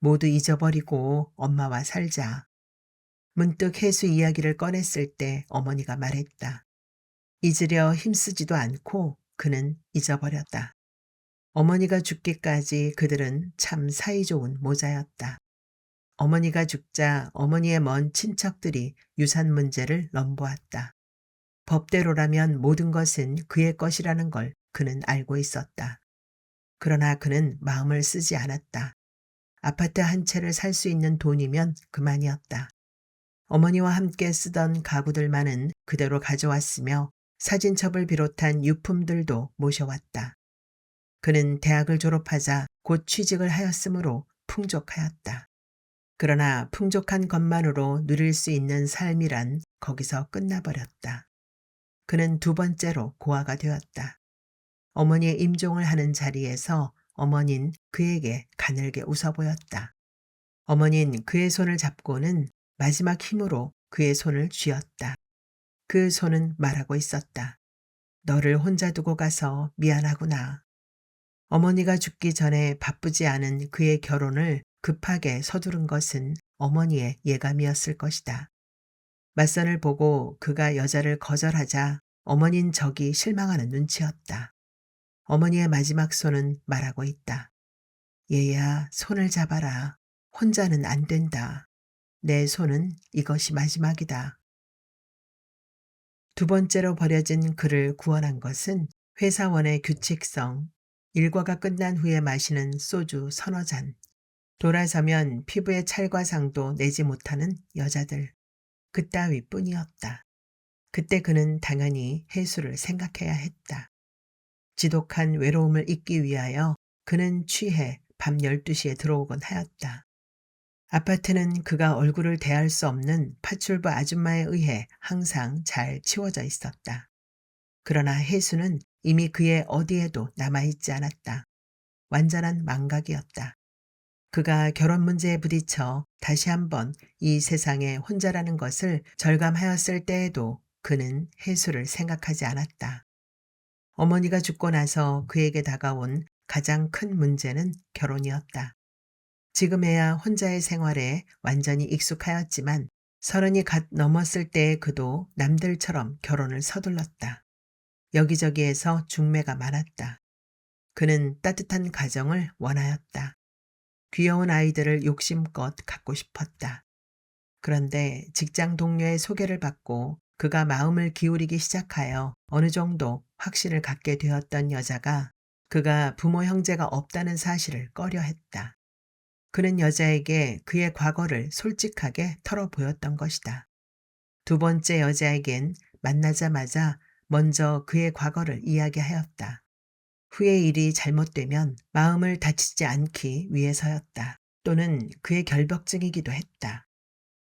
모두 잊어버리고 엄마와 살자. 문득 혜수 이야기를 꺼냈을 때 어머니가 말했다. 잊으려 힘쓰지도 않고 그는 잊어버렸다. 어머니가 죽기까지 그들은 참 사이좋은 모자였다. 어머니가 죽자 어머니의 먼 친척들이 유산 문제를 넘보았다. 법대로라면 모든 것은 그의 것이라는 걸 그는 알고 있었다. 그러나 그는 마음을 쓰지 않았다. 아파트 한 채를 살 수 있는 돈이면 그만이었다. 어머니와 함께 쓰던 가구들만은 그대로 가져왔으며 사진첩을 비롯한 유품들도 모셔왔다. 그는 대학을 졸업하자 곧 취직을 하였으므로 풍족하였다. 그러나 풍족한 것만으로 누릴 수 있는 삶이란 거기서 끝나버렸다. 그는 두 번째로 고아가 되었다. 어머니의 임종을 하는 자리에서 어머닌 그에게 가늘게 웃어 보였다. 어머닌 그의 손을 잡고는 마지막 힘으로 그의 손을 쥐었다. 그 손은 말하고 있었다. 너를 혼자 두고 가서 미안하구나. 어머니가 죽기 전에 바쁘지 않은 그의 결혼을 급하게 서두른 것은 어머니의 예감이었을 것이다. 맞선을 보고 그가 여자를 거절하자 어머닌 적이 실망하는 눈치였다. 어머니의 마지막 손은 말하고 있다. 얘야, 손을 잡아라. 혼자는 안 된다. 내 손은 이것이 마지막이다. 두 번째로 버려진 그를 구원한 것은 회사원의 규칙성, 일과가 끝난 후에 마시는 소주 서너 잔, 돌아서면 피부에 찰과상도 내지 못하는 여자들, 그따위뿐이었다. 그때 그는 당연히 혜수를 생각해야 했다. 지독한 외로움을 잊기 위하여 그는 취해 밤 12시에 들어오곤 하였다. 아파트는 그가 얼굴을 대할 수 없는 파출부 아줌마에 의해 항상 잘 치워져 있었다. 그러나 혜수는 이미 그의 어디에도 남아있지 않았다. 완전한 망각이었다. 그가 결혼 문제에 부딪혀 다시 한번 이 세상에 혼자라는 것을 절감하였을 때에도 그는 혜수를 생각하지 않았다. 어머니가 죽고 나서 그에게 다가온 가장 큰 문제는 결혼이었다. 지금에야 혼자의 생활에 완전히 익숙하였지만 30이 갓 넘었을 때의 그도 남들처럼 결혼을 서둘렀다. 여기저기에서 중매가 많았다. 그는 따뜻한 가정을 원하였다. 귀여운 아이들을 욕심껏 갖고 싶었다. 그런데 직장 동료의 소개를 받고 그가 마음을 기울이기 시작하여 어느 정도 확신을 갖게 되었던 여자가 그가 부모 형제가 없다는 사실을 꺼려했다. 그는 여자에게 그의 과거를 솔직하게 털어보였던 것이다. 두 번째 여자에겐 만나자마자 먼저 그의 과거를 이야기하였다. 후에 일이 잘못되면 마음을 다치지 않기 위해서였다. 또는 그의 결벽증이기도 했다.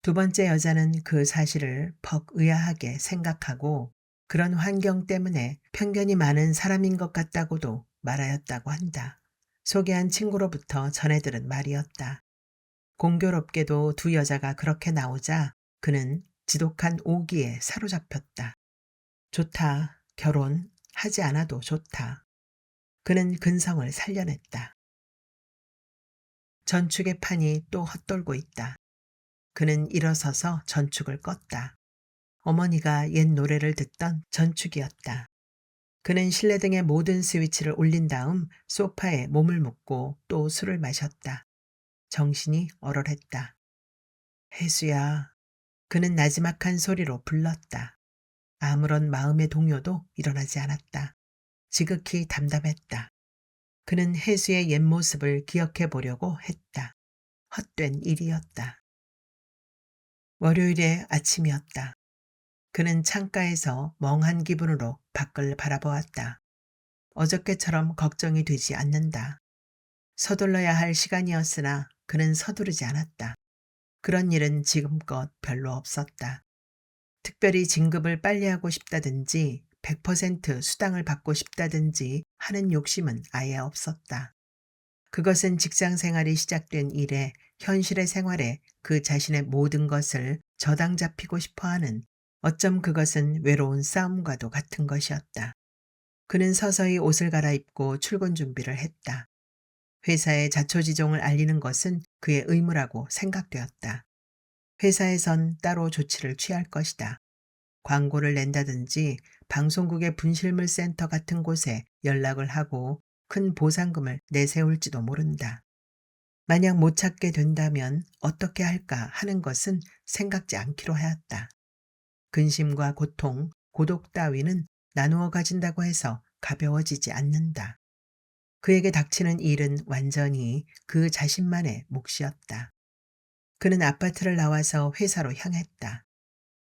두 번째 여자는 그 사실을 퍽 의아하게 생각하고 그런 환경 때문에 편견이 많은 사람인 것 같다고도 말하였다고 한다. 소개한 친구로부터 전해들은 말이었다. 공교롭게도 두 여자가 그렇게 나오자 그는 지독한 오기에 사로잡혔다. 좋다. 결혼 하지 않아도 좋다. 그는 근성을 살려냈다. 전축의 판이 또 헛돌고 있다. 그는 일어서서 전축을 껐다. 어머니가 옛 노래를 듣던 전축이었다. 그는 실내등의 모든 스위치를 올린 다음 소파에 몸을 묻고 또 술을 마셨다. 정신이 얼얼했다. 혜수야. 그는 나지막한 소리로 불렀다. 아무런 마음의 동요도 일어나지 않았다. 지극히 담담했다. 그는 혜수의 옛 모습을 기억해 보려고 했다. 헛된 일이었다. 월요일의 아침이었다. 그는 창가에서 멍한 기분으로 밖을 바라보았다. 어저께처럼 걱정이 되지 않는다. 서둘러야 할 시간이었으나 그는 서두르지 않았다. 그런 일은 지금껏 별로 없었다. 특별히 진급을 빨리 하고 싶다든지 100% 수당을 받고 싶다든지 하는 욕심은 아예 없었다. 그것은 직장 생활이 시작된 이래 현실의 생활에 그 자신의 모든 것을 저당 잡히고 싶어하는, 어쩜 그것은 외로운 싸움과도 같은 것이었다. 그는 서서히 옷을 갈아입고 출근 준비를 했다. 회사에 자초지종을 알리는 것은 그의 의무라고 생각되었다. 회사에선 따로 조치를 취할 것이다. 광고를 낸다든지 방송국의 분실물 센터 같은 곳에 연락을 하고 큰 보상금을 내세울지도 모른다. 만약 못 찾게 된다면 어떻게 할까 하는 것은 생각지 않기로 하였다. 근심과 고통, 고독 따위는 나누어 가진다고 해서 가벼워지지 않는다. 그에게 닥치는 일은 완전히 그 자신만의 몫이었다. 그는 아파트를 나와서 회사로 향했다.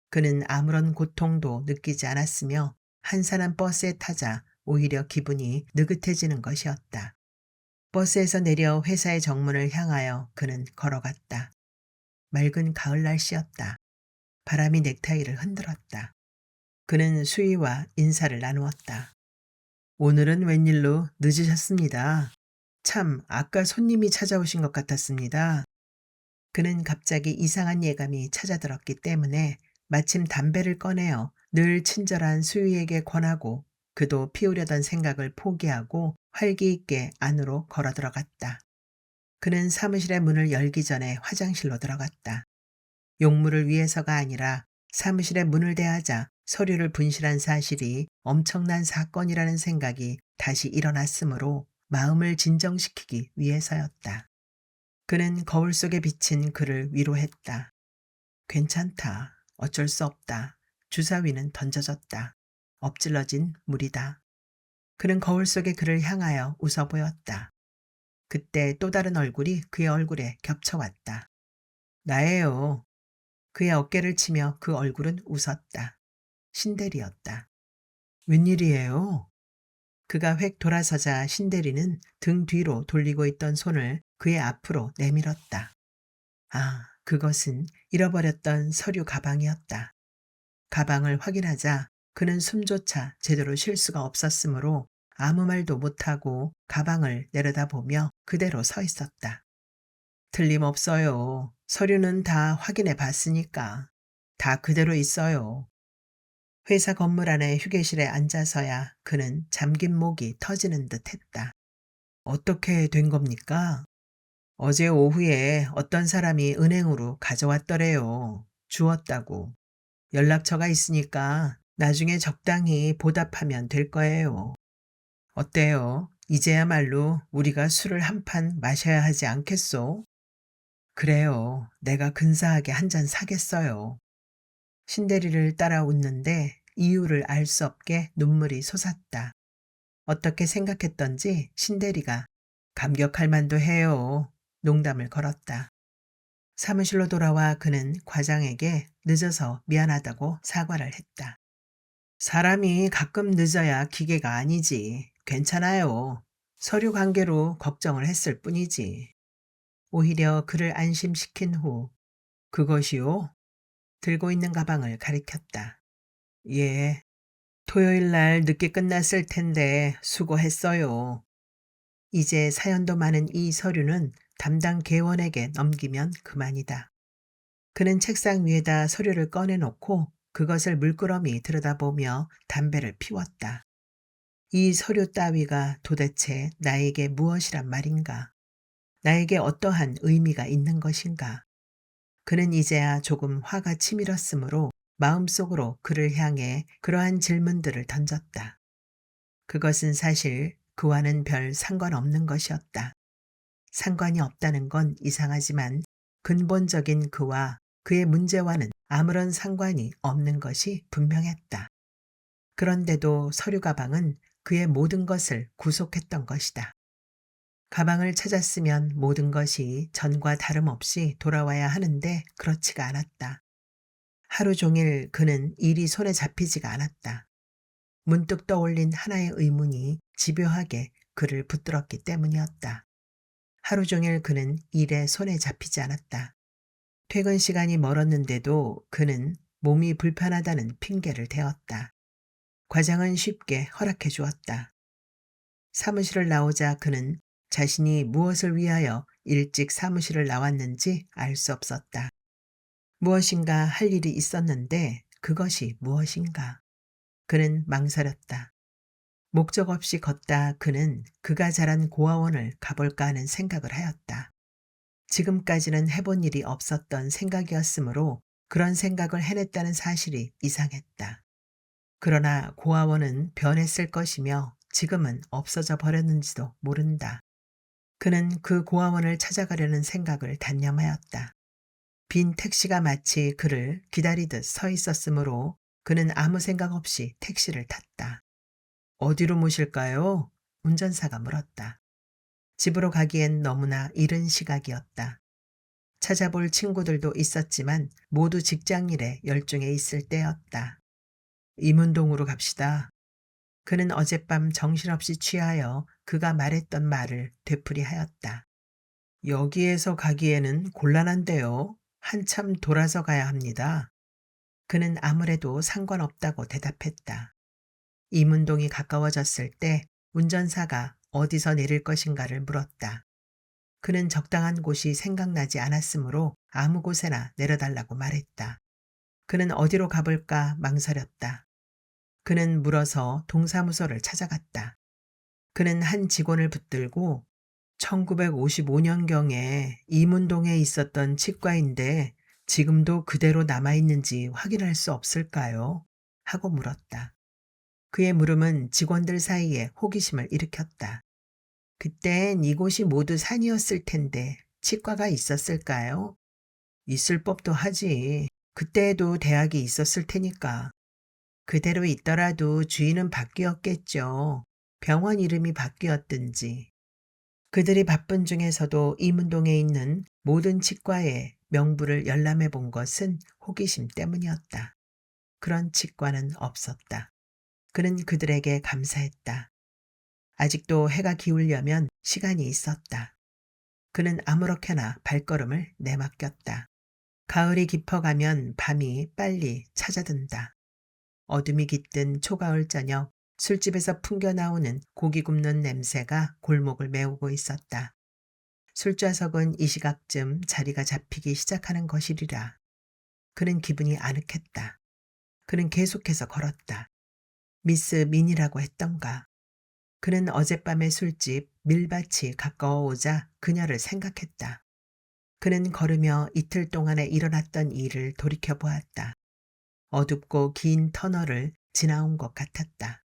그는 아무런 고통도 느끼지 않았으며 한산한 버스에 타자 오히려 기분이 느긋해지는 것이었다. 버스에서 내려 회사의 정문을 향하여 그는 걸어갔다. 맑은 가을 날씨였다. 바람이 넥타이를 흔들었다. 그는 수희와 인사를 나누었다. 오늘은 웬일로 늦으셨습니다. 참, 아까 손님이 찾아오신 것 같았습니다. 그는 갑자기 이상한 예감이 찾아들었기 때문에 마침 담배를 꺼내어 늘 친절한 수희에게 권하고 그도 피우려던 생각을 포기하고 활기 있게 안으로 걸어 들어갔다. 그는 사무실의 문을 열기 전에 화장실로 들어갔다. 용무를 위해서가 아니라 사무실의 문을 대하자 서류를 분실한 사실이 엄청난 사건이라는 생각이 다시 일어났으므로 마음을 진정시키기 위해서였다. 그는 거울 속에 비친 그를 위로했다. 괜찮다. 어쩔 수 없다. 주사위는 던져졌다. 엎질러진 물이다. 그는 거울 속의 그를 향하여 웃어 보였다. 그때 또 다른 얼굴이 그의 얼굴에 겹쳐왔다. 나예요. 그의 어깨를 치며 그 얼굴은 웃었다. 신대리였다. 웬일이에요? 그가 획 돌아서자 신대리는 등 뒤로 돌리고 있던 손을 그의 앞으로 내밀었다. 아, 그것은 잃어버렸던 서류 가방이었다. 가방을 확인하자 그는 숨조차 제대로 쉴 수가 없었으므로 아무 말도 못하고 가방을 내려다보며 그대로 서 있었다. 틀림없어요. 서류는 다 확인해 봤으니까. 다 그대로 있어요. 회사 건물 안의 휴게실에 앉아서야 그는 잠긴 목이 터지는 듯 했다. 어떻게 된 겁니까? 어제 오후에 어떤 사람이 은행으로 가져왔더래요. 주웠다고. 연락처가 있으니까 나중에 적당히 보답하면 될 거예요. 어때요? 이제야말로 우리가 술을 한 판 마셔야 하지 않겠소? 그래요. 내가 근사하게 한 잔 사겠어요. 신대리를 따라 웃는데 이유를 알 수 없게 눈물이 솟았다. 어떻게 생각했던지 신대리가 감격할 만도 해요. 농담을 걸었다. 사무실로 돌아와 그는 과장에게 늦어서 미안하다고 사과를 했다. 사람이 가끔 늦어야 기계가 아니지. 괜찮아요. 서류 관계로 걱정을 했을 뿐이지. 오히려 그를 안심시킨 후 그것이요? 들고 있는 가방을 가리켰다. 예, 토요일 날 늦게 끝났을 텐데 수고했어요. 이제 사연도 많은 이 서류는 담당 개원에게 넘기면 그만이다. 그는 책상 위에다 서류를 꺼내놓고 그것을 물끄러미 들여다보며 담배를 피웠다. 이 서류 따위가 도대체 나에게 무엇이란 말인가? 나에게 어떠한 의미가 있는 것인가? 그는 이제야 조금 화가 치밀었으므로 마음속으로 그를 향해 그러한 질문들을 던졌다. 그것은 사실 그와는 별 상관없는 것이었다. 상관이 없다는 건 이상하지만 근본적인 그와 그의 문제와는 아무런 상관이 없는 것이 분명했다. 그런데도 서류 가방은 그의 모든 것을 구속했던 것이다. 가방을 찾았으면 모든 것이 전과 다름없이 돌아와야 하는데 그렇지가 않았다. 하루 종일 그는 일이 손에 잡히지가 않았다. 문득 떠올린 하나의 의문이 집요하게 그를 붙들었기 때문이었다. 하루 종일 그는 일에 손에 잡히지 않았다. 퇴근 시간이 멀었는데도 그는 몸이 불편하다는 핑계를 대었다. 과장은 쉽게 허락해 주었다. 사무실을 나오자 그는 자신이 무엇을 위하여 일찍 사무실을 나왔는지 알 수 없었다. 무엇인가 할 일이 있었는데 그것이 무엇인가. 그는 망설였다. 목적 없이 걷다 그는 그가 자란 고아원을 가볼까 하는 생각을 하였다. 지금까지는 해본 일이 없었던 생각이었으므로 그런 생각을 해냈다는 사실이 이상했다. 그러나 고아원은 변했을 것이며 지금은 없어져 버렸는지도 모른다. 그는 그 고아원을 찾아가려는 생각을 단념하였다. 빈 택시가 마치 그를 기다리듯 서 있었으므로 그는 아무 생각 없이 택시를 탔다. 어디로 모실까요? 운전사가 물었다. 집으로 가기엔 너무나 이른 시각이었다. 찾아볼 친구들도 있었지만 모두 직장일에 열중해 있을 때였다. 이문동으로 갑시다. 그는 어젯밤 정신없이 취하여 그가 말했던 말을 되풀이하였다. 여기에서 가기에는 곤란한데요. 한참 돌아서 가야 합니다. 그는 아무래도 상관없다고 대답했다. 이문동이 가까워졌을 때 운전사가 어디서 내릴 것인가를 물었다. 그는 적당한 곳이 생각나지 않았으므로 아무 곳에나 내려달라고 말했다. 그는 어디로 가볼까 망설였다. 그는 물어서 동사무소를 찾아갔다. 그는 한 직원을 붙들고 1955년경에 이문동에 있었던 치과인데 지금도 그대로 남아있는지 확인할 수 없을까요? 하고 물었다. 그의 물음은 직원들 사이에 호기심을 일으켰다. 그땐 이곳이 모두 산이었을 텐데 치과가 있었을까요? 있을 법도 하지. 그때에도 대학이 있었을 테니까. 그대로 있더라도 주인은 바뀌었겠죠. 병원 이름이 바뀌었든지. 그들이 바쁜 중에서도 이문동에 있는 모든 치과에 명부를 열람해 본 것은 호기심 때문이었다. 그런 치과는 없었다. 그는 그들에게 감사했다. 아직도 해가 기울려면 시간이 있었다. 그는 아무렇게나 발걸음을 내맡겼다. 가을이 깊어가면 밤이 빨리 찾아든다. 어둠이 깃든 초가을 저녁 술집에서 풍겨나오는 고기 굽는 냄새가 골목을 메우고 있었다. 술좌석은 이 시각쯤 자리가 잡히기 시작하는 것이리라. 그는 기분이 아늑했다. 그는 계속해서 걸었다. 미스 민이라고 했던가. 그는 어젯밤의 술집 밀밭이 가까워오자 그녀를 생각했다. 그는 걸으며 이틀 동안에 일어났던 일을 돌이켜보았다. 어둡고 긴 터널을 지나온 것 같았다.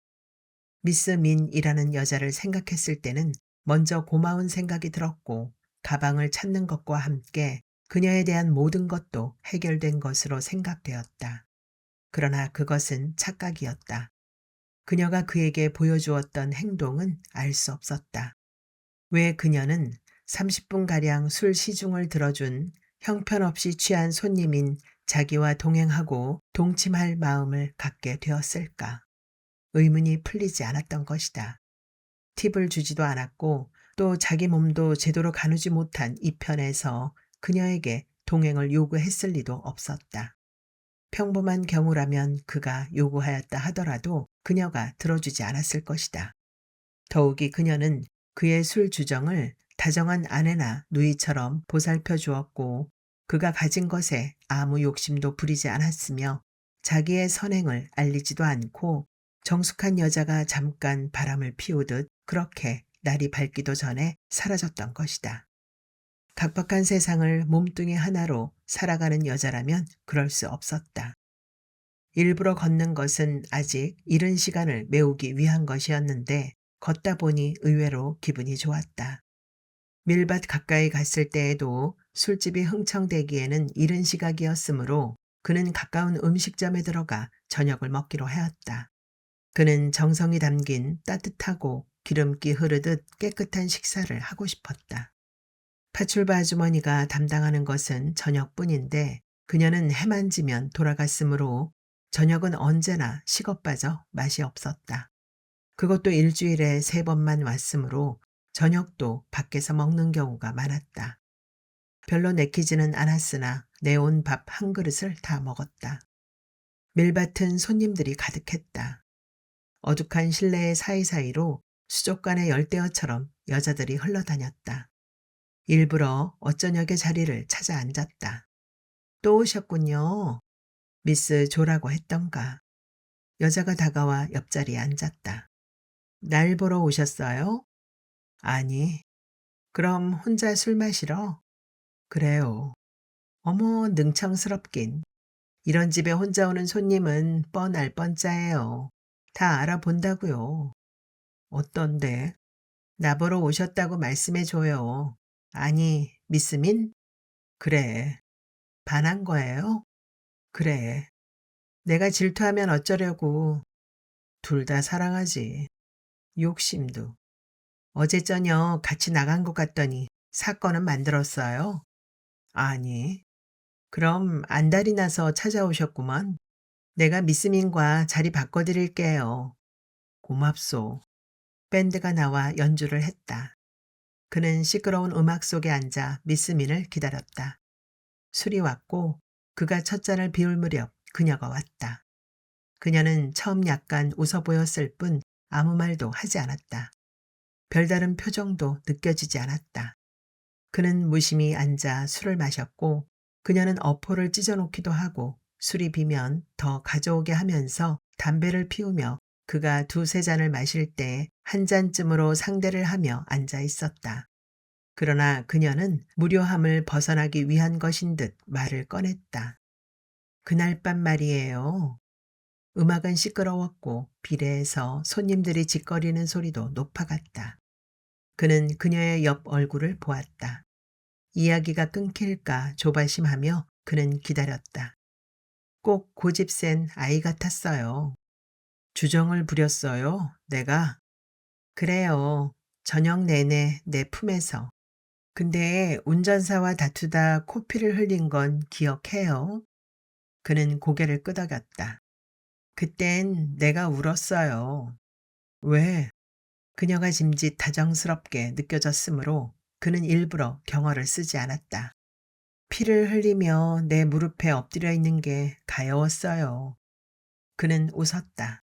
미스 민이라는 여자를 생각했을 때는 먼저 고마운 생각이 들었고 가방을 찾는 것과 함께 그녀에 대한 모든 것도 해결된 것으로 생각되었다. 그러나 그것은 착각이었다. 그녀가 그에게 보여주었던 행동은 알 수 없었다. 왜 그녀는 30분가량 술 시중을 들어준 형편없이 취한 손님인 자기와 동행하고 동침할 마음을 갖게 되었을까? 의문이 풀리지 않았던 것이다. 팁을 주지도 않았고 또 자기 몸도 제대로 가누지 못한 이 편에서 그녀에게 동행을 요구했을 리도 없었다. 평범한 경우라면 그가 요구하였다 하더라도 그녀가 들어주지 않았을 것이다. 더욱이 그녀는 그의 술 주정을 다정한 아내나 누이처럼 보살펴 주었고 그가 가진 것에 아무 욕심도 부리지 않았으며 자기의 선행을 알리지도 않고 정숙한 여자가 잠깐 바람을 피우듯 그렇게 날이 밝기도 전에 사라졌던 것이다. 각박한 세상을 몸뚱이 하나로 살아가는 여자라면 그럴 수 없었다. 일부러 걷는 것은 아직 이른 시간을 메우기 위한 것이었는데 걷다 보니 의외로 기분이 좋았다. 밀밭 가까이 갔을 때에도 술집이 흥청대기에는 이른 시각이었으므로 그는 가까운 음식점에 들어가 저녁을 먹기로 하였다. 그는 정성이 담긴 따뜻하고 기름기 흐르듯 깨끗한 식사를 하고 싶었다. 파출부 아주머니가 담당하는 것은 저녁뿐인데 그녀는 해만 지면 돌아갔으므로 저녁은 언제나 식어빠져 맛이 없었다. 그것도 일주일에 3번만 왔으므로 저녁도 밖에서 먹는 경우가 많았다. 별로 내키지는 않았으나 내온 밥 한 그릇을 다 먹었다. 밀밭은 손님들이 가득했다. 어둑한 실내의 사이사이로 수족관의 열대어처럼 여자들이 흘러다녔다. 일부러 어쩌녁에 자리를 찾아 앉았다. 또 오셨군요. 미스 조라고 했던가. 여자가 다가와 옆자리에 앉았다. 날 보러 오셨어요? 아니. 그럼 혼자 술 마시러? 그래요. 어머, 능청스럽긴. 이런 집에 혼자 오는 손님은 뻔할 뻔짜예요. 다 알아본다고요. 어떤데? 나보러 오셨다고 말씀해줘요. 아니, 미스민? 그래. 반한 거예요? 그래. 내가 질투하면 어쩌려고. 둘 다 사랑하지. 욕심도. 어제 저녁 같이 나간 것 같더니 사건은 만들었어요? 아니. 그럼 안달이 나서 찾아오셨구먼. 내가 미스민과 자리 바꿔드릴게요. 고맙소. 밴드가 나와 연주를 했다. 그는 시끄러운 음악 속에 앉아 미스민을 기다렸다. 술이 왔고 그가 첫 잔을 비울 무렵 그녀가 왔다. 그녀는 처음 약간 웃어 보였을 뿐 아무 말도 하지 않았다. 별다른 표정도 느껴지지 않았다. 그는 무심히 앉아 술을 마셨고 그녀는 어포를 찢어놓기도 하고 술이 비면 더 가져오게 하면서 담배를 피우며 그가 2-3잔을 마실 때 한 잔쯤으로 상대를 하며 앉아 있었다. 그러나 그녀는 무료함을 벗어나기 위한 것인 듯 말을 꺼냈다. 그날 밤 말이에요. 음악은 시끄러웠고 비례해서 손님들이 짓거리는 소리도 높아갔다. 그는 그녀의 옆 얼굴을 보았다. 이야기가 끊길까 조바심하며 그는 기다렸다. 꼭 고집센 아이 같았어요. 주정을 부렸어요, 내가. 그래요. 저녁 내내 내 품에서. 근데 운전사와 다투다 코피를 흘린 건 기억해요? 그는 고개를 끄덕였다. 그땐 내가 울었어요. 왜? 그녀가 짐짓 다정스럽게 느껴졌으므로 그는 일부러 경어를 쓰지 않았다. 피를 흘리며 내 무릎에 엎드려 있는 게 가여웠어요. 그는 웃었다.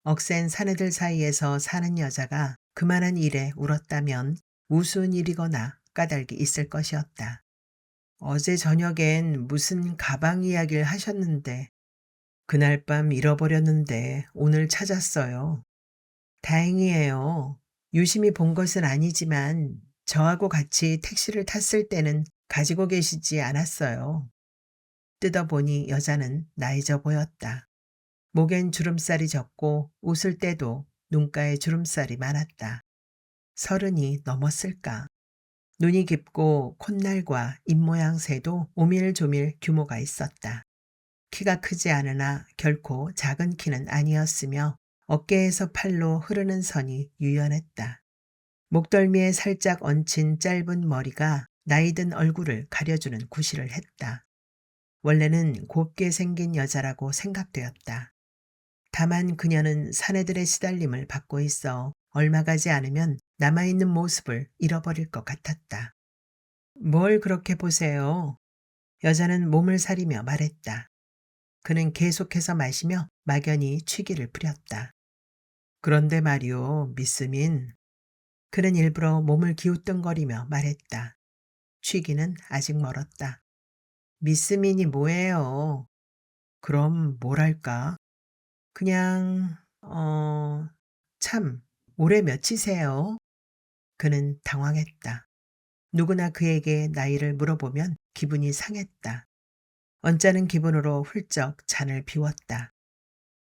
억센 사내들 사이에서 사는 여자가 그만한 일에 울었다면 우스운 일이거나 까닭이 있을 것이었다. 어제 저녁엔 무슨 가방 이야기를 하셨는데 그날 밤 잃어버렸는데 오늘 찾았어요. 다행이에요. 유심히 본 것은 아니지만 저하고 같이 택시를 탔을 때는 가지고 계시지 않았어요. 뜯어보니 여자는 나이져 보였다. 목엔 주름살이 졌고 웃을 때도 눈가에 주름살이 많았다. 30이 넘었을까. 눈이 깊고 콧날과 입모양새도 오밀조밀 규모가 있었다. 키가 크지 않으나 결코 작은 키는 아니었으며 어깨에서 팔로 흐르는 선이 유연했다. 목덜미에 살짝 얹힌 짧은 머리가 나이든 얼굴을 가려주는 구실을 했다. 원래는 곱게 생긴 여자라고 생각되었다. 다만 그녀는 사내들의 시달림을 받고 있어 얼마 가지 않으면 남아있는 모습을 잃어버릴 것 같았다. 뭘 그렇게 보세요? 여자는 몸을 사리며 말했다. 그는 계속해서 마시며 막연히 취기를 부렸다. 그런데 말이오, 미스민. 그는 일부러 몸을 기우뚱거리며 말했다. 취기는 아직 멀었다. 미스민이 뭐예요? 그럼 뭐랄까? 그냥 참 올해 몇이세요? 그는 당황했다. 누구나 그에게 나이를 물어보면 기분이 상했다. 언짢은 기분으로 훌쩍 잔을 비웠다.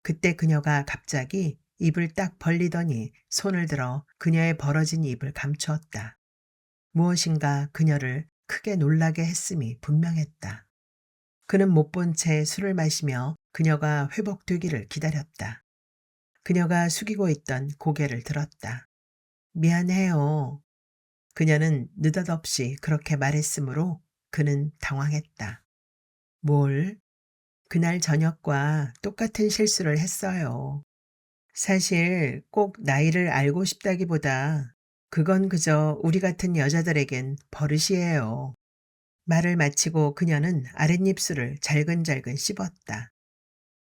그때 그녀가 갑자기 입을 딱 벌리더니 손을 들어 그녀의 벌어진 입을 감추었다. 무엇인가 그녀를 크게 놀라게 했음이 분명했다. 그는 못 본 채 술을 마시며 그녀가 회복되기를 기다렸다. 그녀가 숙이고 있던 고개를 들었다. 미안해요. 그녀는 느닷없이 그렇게 말했으므로 그는 당황했다. 뭘? 그날 저녁과 똑같은 실수를 했어요. 사실 꼭 나이를 알고 싶다기보다 그건 그저 우리 같은 여자들에겐 버릇이에요. 말을 마치고 그녀는 아랫입술을 잘근잘근 씹었다.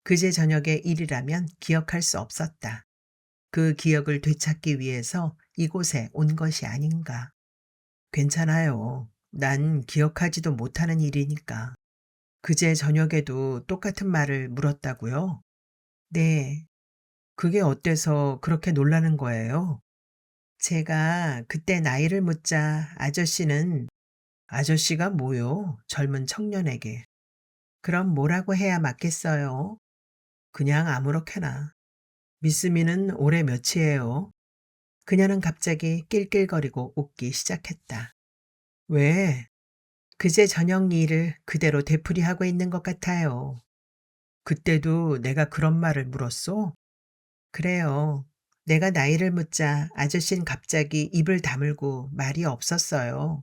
그제 저녁의 일이라면 기억할 수 없었다. 그 기억을 되찾기 위해서 이곳에 온 것이 아닌가. 괜찮아요. 난 기억하지도 못하는 일이니까. 그제 저녁에도 똑같은 말을 물었다고요? 네. 그게 어때서 그렇게 놀라는 거예요? 제가 그때 나이를 묻자 아저씨는 아저씨가 뭐요? 젊은 청년에게. 그럼 뭐라고 해야 맞겠어요? 그냥 아무렇게나. 미스미는 올해 몇이에요? 그녀는 갑자기 낄낄거리고 웃기 시작했다. 왜? 그제 저녁 일을 그대로 되풀이하고 있는 것 같아요. 그때도 내가 그런 말을 물었어? 그래요. 내가 나이를 묻자 아저씨는 갑자기 입을 다물고 말이 없었어요.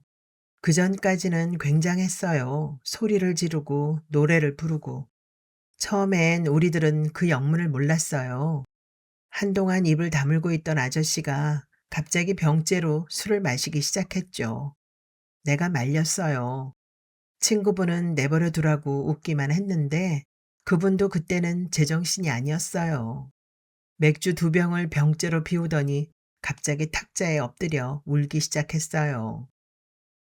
그전까지는 굉장했어요. 소리를 지르고 노래를 부르고. 처음엔 우리들은 그 영문을 몰랐어요. 한동안 입을 다물고 있던 아저씨가 갑자기 병째로 술을 마시기 시작했죠. 내가 말렸어요. 친구분은 내버려 두라고 웃기만 했는데 그분도 그때는 제정신이 아니었어요. 맥주 2병을 병째로 비우더니 갑자기 탁자에 엎드려 울기 시작했어요.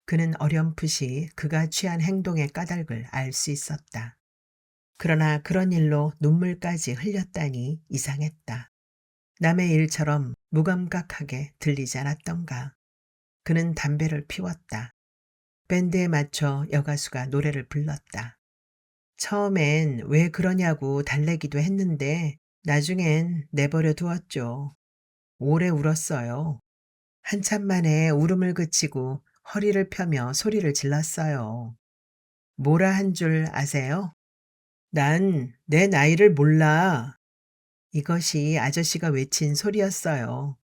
그는 어렴풋이 그가 취한 행동의 까닭을 알 수 있었다. 그러나 그런 일로 눈물까지 흘렸다니 이상했다. 남의 일처럼 무감각하게 들리지 않았던가. 그는 담배를 피웠다. 밴드에 맞춰 여가수가 노래를 불렀다. 처음엔 왜 그러냐고 달래기도 했는데 나중엔 내버려 두었죠. 오래 울었어요. 한참 만에 울음을 그치고 허리를 펴며 소리를 질렀어요. 뭐라 한 줄 아세요? 난 내 나이를 몰라. 이것이 아저씨가 외친 소리였어요.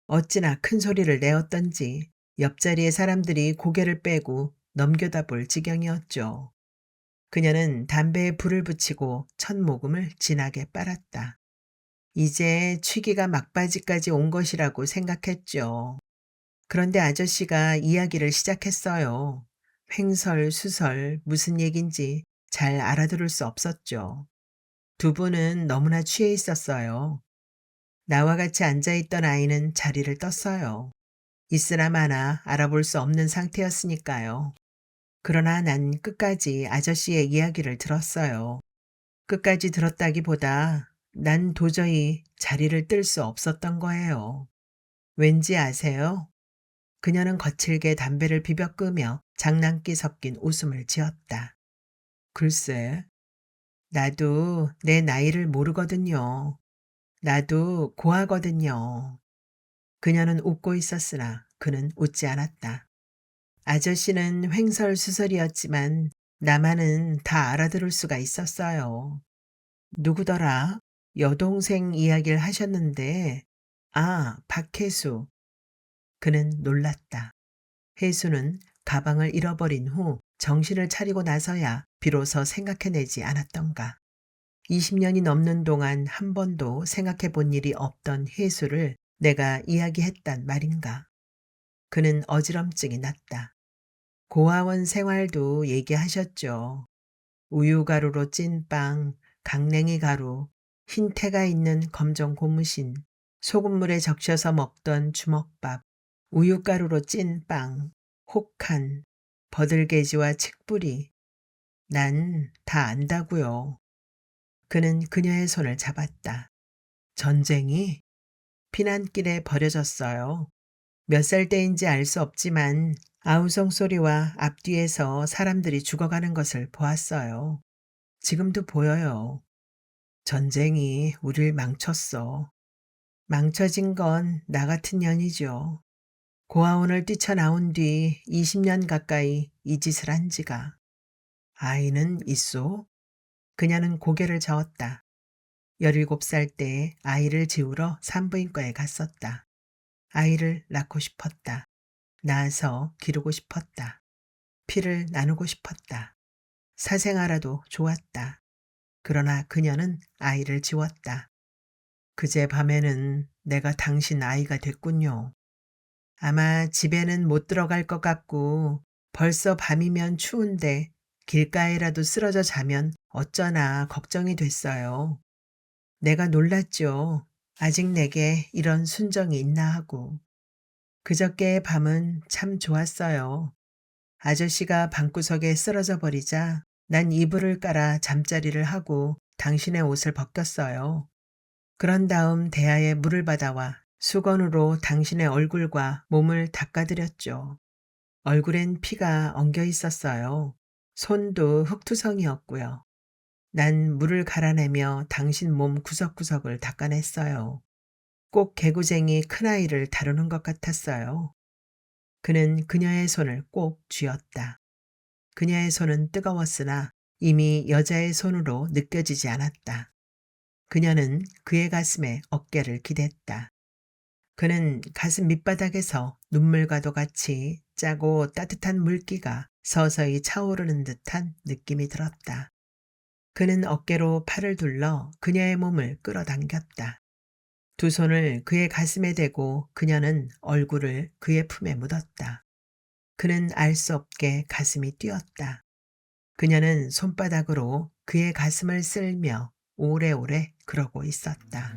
어찌나 큰 소리를 내었던지 옆자리의 사람들이 고개를 빼고 넘겨다 볼 지경이었죠. 그녀는 담배에 불을 붙이고 첫 모금을 진하게 빨았다. 이제 취기가 막바지까지 온 것이라고 생각했죠. 그런데 아저씨가 이야기를 시작했어요. 횡설수설 무슨 얘긴지 잘 알아들을 수 없었죠. 두 분은 너무나 취해 있었어요. 나와 같이 앉아있던 아이는 자리를 떴어요. 있으나 마나 알아볼 수 없는 상태였으니까요. 그러나 난 끝까지 아저씨의 이야기를 들었어요. 끝까지 들었다기보다 난 도저히 자리를 뜰 수 없었던 거예요. 왠지 아세요? 그녀는 거칠게 담배를 비벼 끄며 장난기 섞인 웃음을 지었다. 글쎄, 나도 내 나이를 모르거든요. 나도 고하거든요. 그녀는 웃고 있었으나 그는 웃지 않았다. 아저씨는 횡설수설이었지만 나만은 다 알아들을 수가 있었어요. 누구더라? 여동생 이야기를 하셨는데, 아, 박혜수. 그는 놀랐다. 혜수는 가방을 잃어버린 후 정신을 차리고 나서야 비로소 생각해내지 않았던가. 20년이 넘는 동안 한 번도 생각해 본 일이 없던 혜수를 내가 이야기했단 말인가. 그는 어지럼증이 났다. 고아원 생활도 얘기하셨죠. 우유가루로 찐 빵, 강냉이 가루, 흰태가 있는 검정 고무신, 소금물에 적셔서 먹던 주먹밥, 우유가루로 찐 빵, 혹한, 버들개지와 칡뿌리. 난 다 안다고요. 그는 그녀의 손을 잡았다. 전쟁이 피난길에 버려졌어요. 몇 살 때인지 알 수 없지만 아우성 소리와 앞뒤에서 사람들이 죽어가는 것을 보았어요. 지금도 보여요. 전쟁이 우릴 망쳤어. 망쳐진 건 나 같은 년이죠. 고아원을 뛰쳐나온 뒤 20년 가까이 이 짓을 한 지가. 아이는 있소? 그녀는 고개를 저었다. 17살 때 아이를 지우러 산부인과에 갔었다. 아이를 낳고 싶었다. 낳아서 기르고 싶었다. 피를 나누고 싶었다. 사생아라도 좋았다. 그러나 그녀는 아이를 지웠다. 그제 밤에는 내가 당신 아이가 됐군요. 아마 집에는 못 들어갈 것 같고 벌써 밤이면 추운데 길가에라도 쓰러져 자면 어쩌나 걱정이 됐어요. 내가 놀랐죠. 아직 내게 이런 순정이 있나 하고. 그저께의 밤은 참 좋았어요. 아저씨가 방구석에 쓰러져 버리자 난 이불을 깔아 잠자리를 하고 당신의 옷을 벗겼어요. 그런 다음 대야에 물을 받아와 수건으로 당신의 얼굴과 몸을 닦아드렸죠. 얼굴엔 피가 엉겨 있었어요. 손도 흙투성이었고요. 난 물을 갈아내며 당신 몸 구석구석을 닦아냈어요. 꼭 개구쟁이 큰아이를 다루는 것 같았어요. 그는 그녀의 손을 꼭 쥐었다. 그녀의 손은 뜨거웠으나 이미 여자의 손으로 느껴지지 않았다. 그녀는 그의 가슴에 어깨를 기댔다. 그는 가슴 밑바닥에서 눈물과도 같이 짜고 따뜻한 물기가 서서히 차오르는 듯한 느낌이 들었다. 그는 어깨로 팔을 둘러 그녀의 몸을 끌어당겼다. 두 손을 그의 가슴에 대고 그녀는 얼굴을 그의 품에 묻었다. 그는 알 수 없게 가슴이 뛰었다. 그녀는 손바닥으로 그의 가슴을 쓸며 오래오래 그러고 있었다.